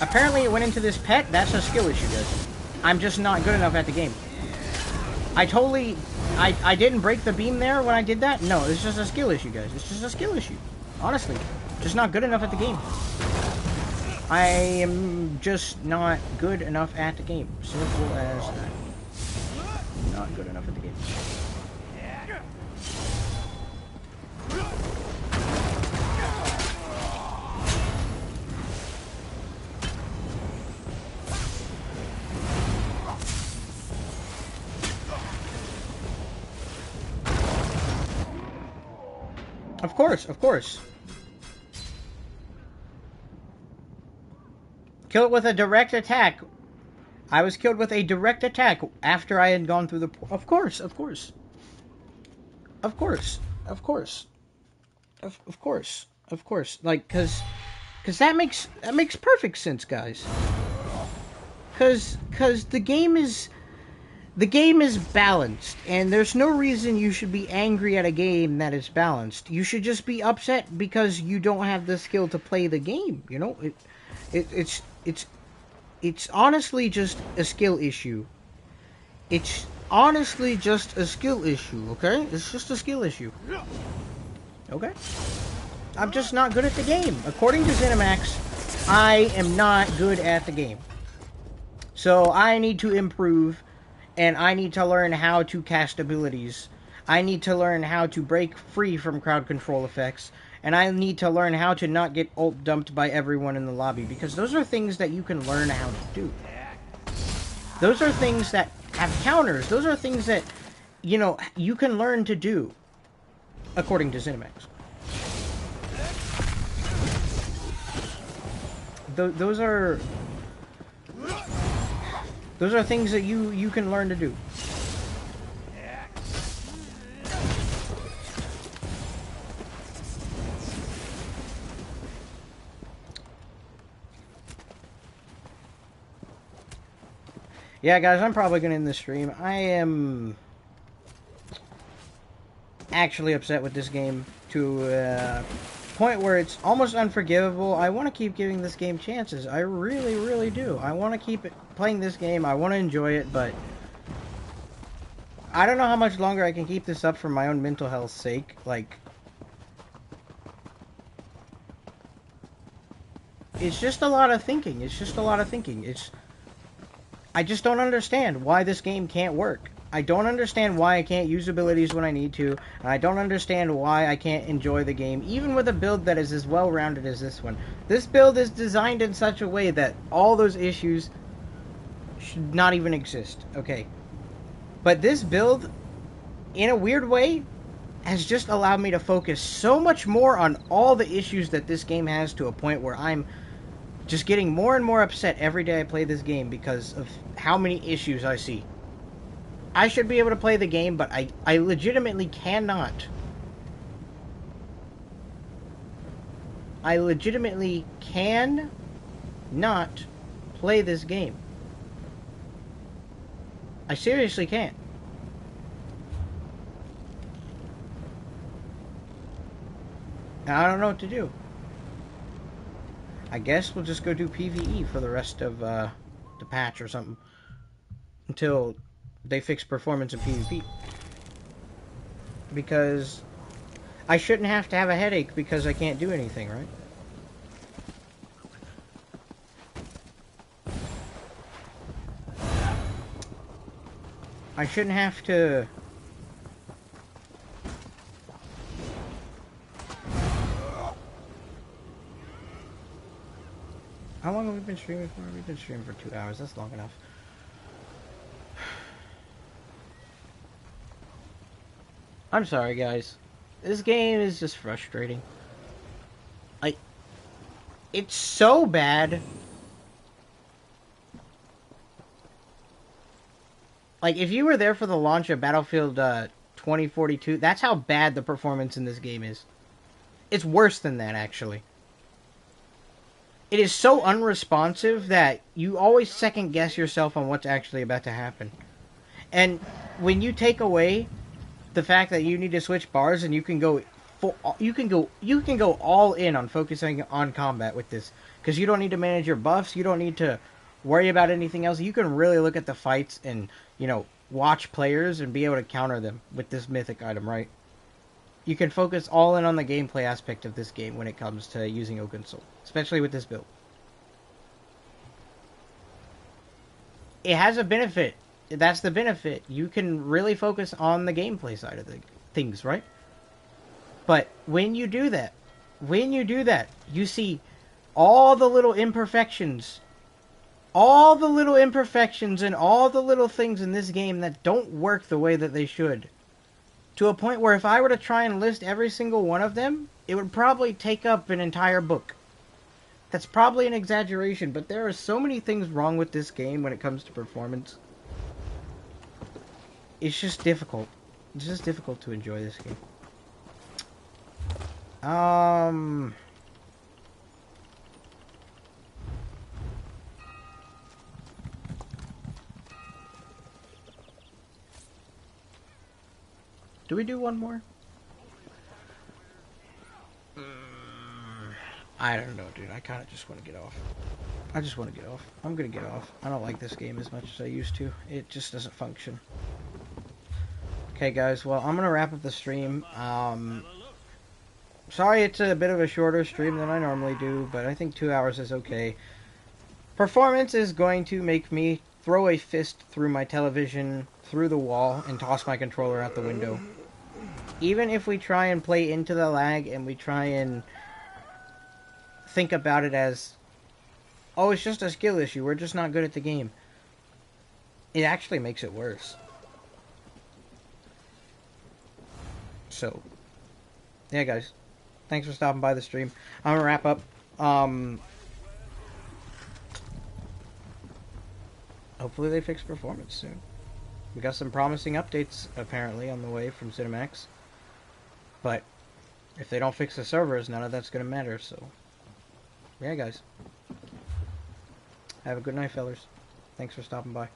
Apparently it went into this pet. That's a skill issue, guys. I'm just not good enough at the game. I didn't break the beam there when I did that. No, it's just a skill issue, guys. It's just a skill issue. Honestly. Just not good enough at the game. I am just not good enough at the game. Simple as that. Not good enough at the game. Of course, of course. Kill it with a direct attack. I was killed with a direct attack after I had gone through the... Of course, of course. Of course, of course. Of course, of course. Like, cause that makes perfect sense, guys. Cause the game is balanced, and there's no reason you should be angry at a game that is balanced. You should just be upset because you don't have the skill to play the game. You know, it's honestly just a skill issue. It's honestly just a skill issue, okay? It's just a skill issue. Okay? I'm just not good at the game. According to ZeniMax, I am not good at the game. So I need to improve, and I need to learn how to cast abilities. I need to learn how to break free from crowd control effects. And I need to learn how to not get ult dumped by everyone in the lobby. Because those are things that you can learn how to do. Those are things that have counters. Those are things that, you know, you can learn to do. According to ZeniMax. Those are things that you can learn to do. Yeah, guys, I'm probably going to end the stream. I am actually upset with this game to a point where it's almost unforgivable. I want to keep giving this game chances. I really, really do. I want to keep playing this game. I want to enjoy it, but I don't know how much longer I can keep this up for my own mental health's sake. Like, it's just a lot of thinking. It's just a lot of thinking. I just don't understand why this game can't work. I don't understand why I can't use abilities when I need to, and I don't understand why I can't enjoy the game, even with a build that is as well-rounded as this one. This build is designed in such a way that all those issues should not even exist, okay? But this build, in a weird way, has just allowed me to focus so much more on all the issues that this game has, to a point where I'm just getting more and more upset every day I play this game because of how many issues I see. I should be able to play the game, but I legitimately cannot. I legitimately can not play this game. I seriously can't. And I don't know what to do. I guess we'll just go do PvE for the rest of the patch or something. Until they fix performance in PvP. Because I shouldn't have to have a headache because I can't do anything, right? I shouldn't have to... How long have we been streaming for? We've been streaming for 2 hours. That's long enough. I'm sorry, guys. This game is just frustrating. It's so bad. Like, if you were there for the launch of Battlefield 2042, that's how bad the performance in this game is. It's worse than that, actually. It is so unresponsive that you always second guess yourself on what's actually about to happen. And when you take away the fact that you need to switch bars and you can go all in on focusing on combat with this, because you don't need to manage your buffs, you don't need to worry about anything else. You can really look at the fights and, you know, watch players and be able to counter them with this mythic item, right? You can focus all in on the gameplay aspect of this game when it comes to using Oaken Soul, especially with this build. It has a benefit. That's the benefit. You can really focus on the gameplay side of the things, right? But when you do that, you see all the little imperfections, and all the little things in this game that don't work the way that they should. To a point where if I were to try and list every single one of them, it would probably take up an entire book. That's probably an exaggeration, but there are so many things wrong with this game when it comes to performance. It's just difficult. It's just difficult to enjoy this game. Do we do one more? I don't know, dude. I kind of just want to get off. I just want to get off. I'm going to get off. I don't like this game as much as I used to. It just doesn't function. Okay, guys. Well, I'm going to wrap up the stream. Sorry it's a bit of a shorter stream than I normally do, but I think 2 hours is okay. Performance is going to make me throw a fist through my television, through the wall, and toss my controller out the window. Even if we try and play into the lag and we try and think about it as, oh, it's just a skill issue, we're just not good at the game, it actually makes it worse. So, yeah, guys. Thanks for stopping by the stream. I'm gonna wrap up. Hopefully they fix performance soon. We got some promising updates, apparently, on the way from Cinemax. But if they don't fix the servers, none of that's going to matter, so... Yeah, guys. Have a good night, fellas. Thanks for stopping by.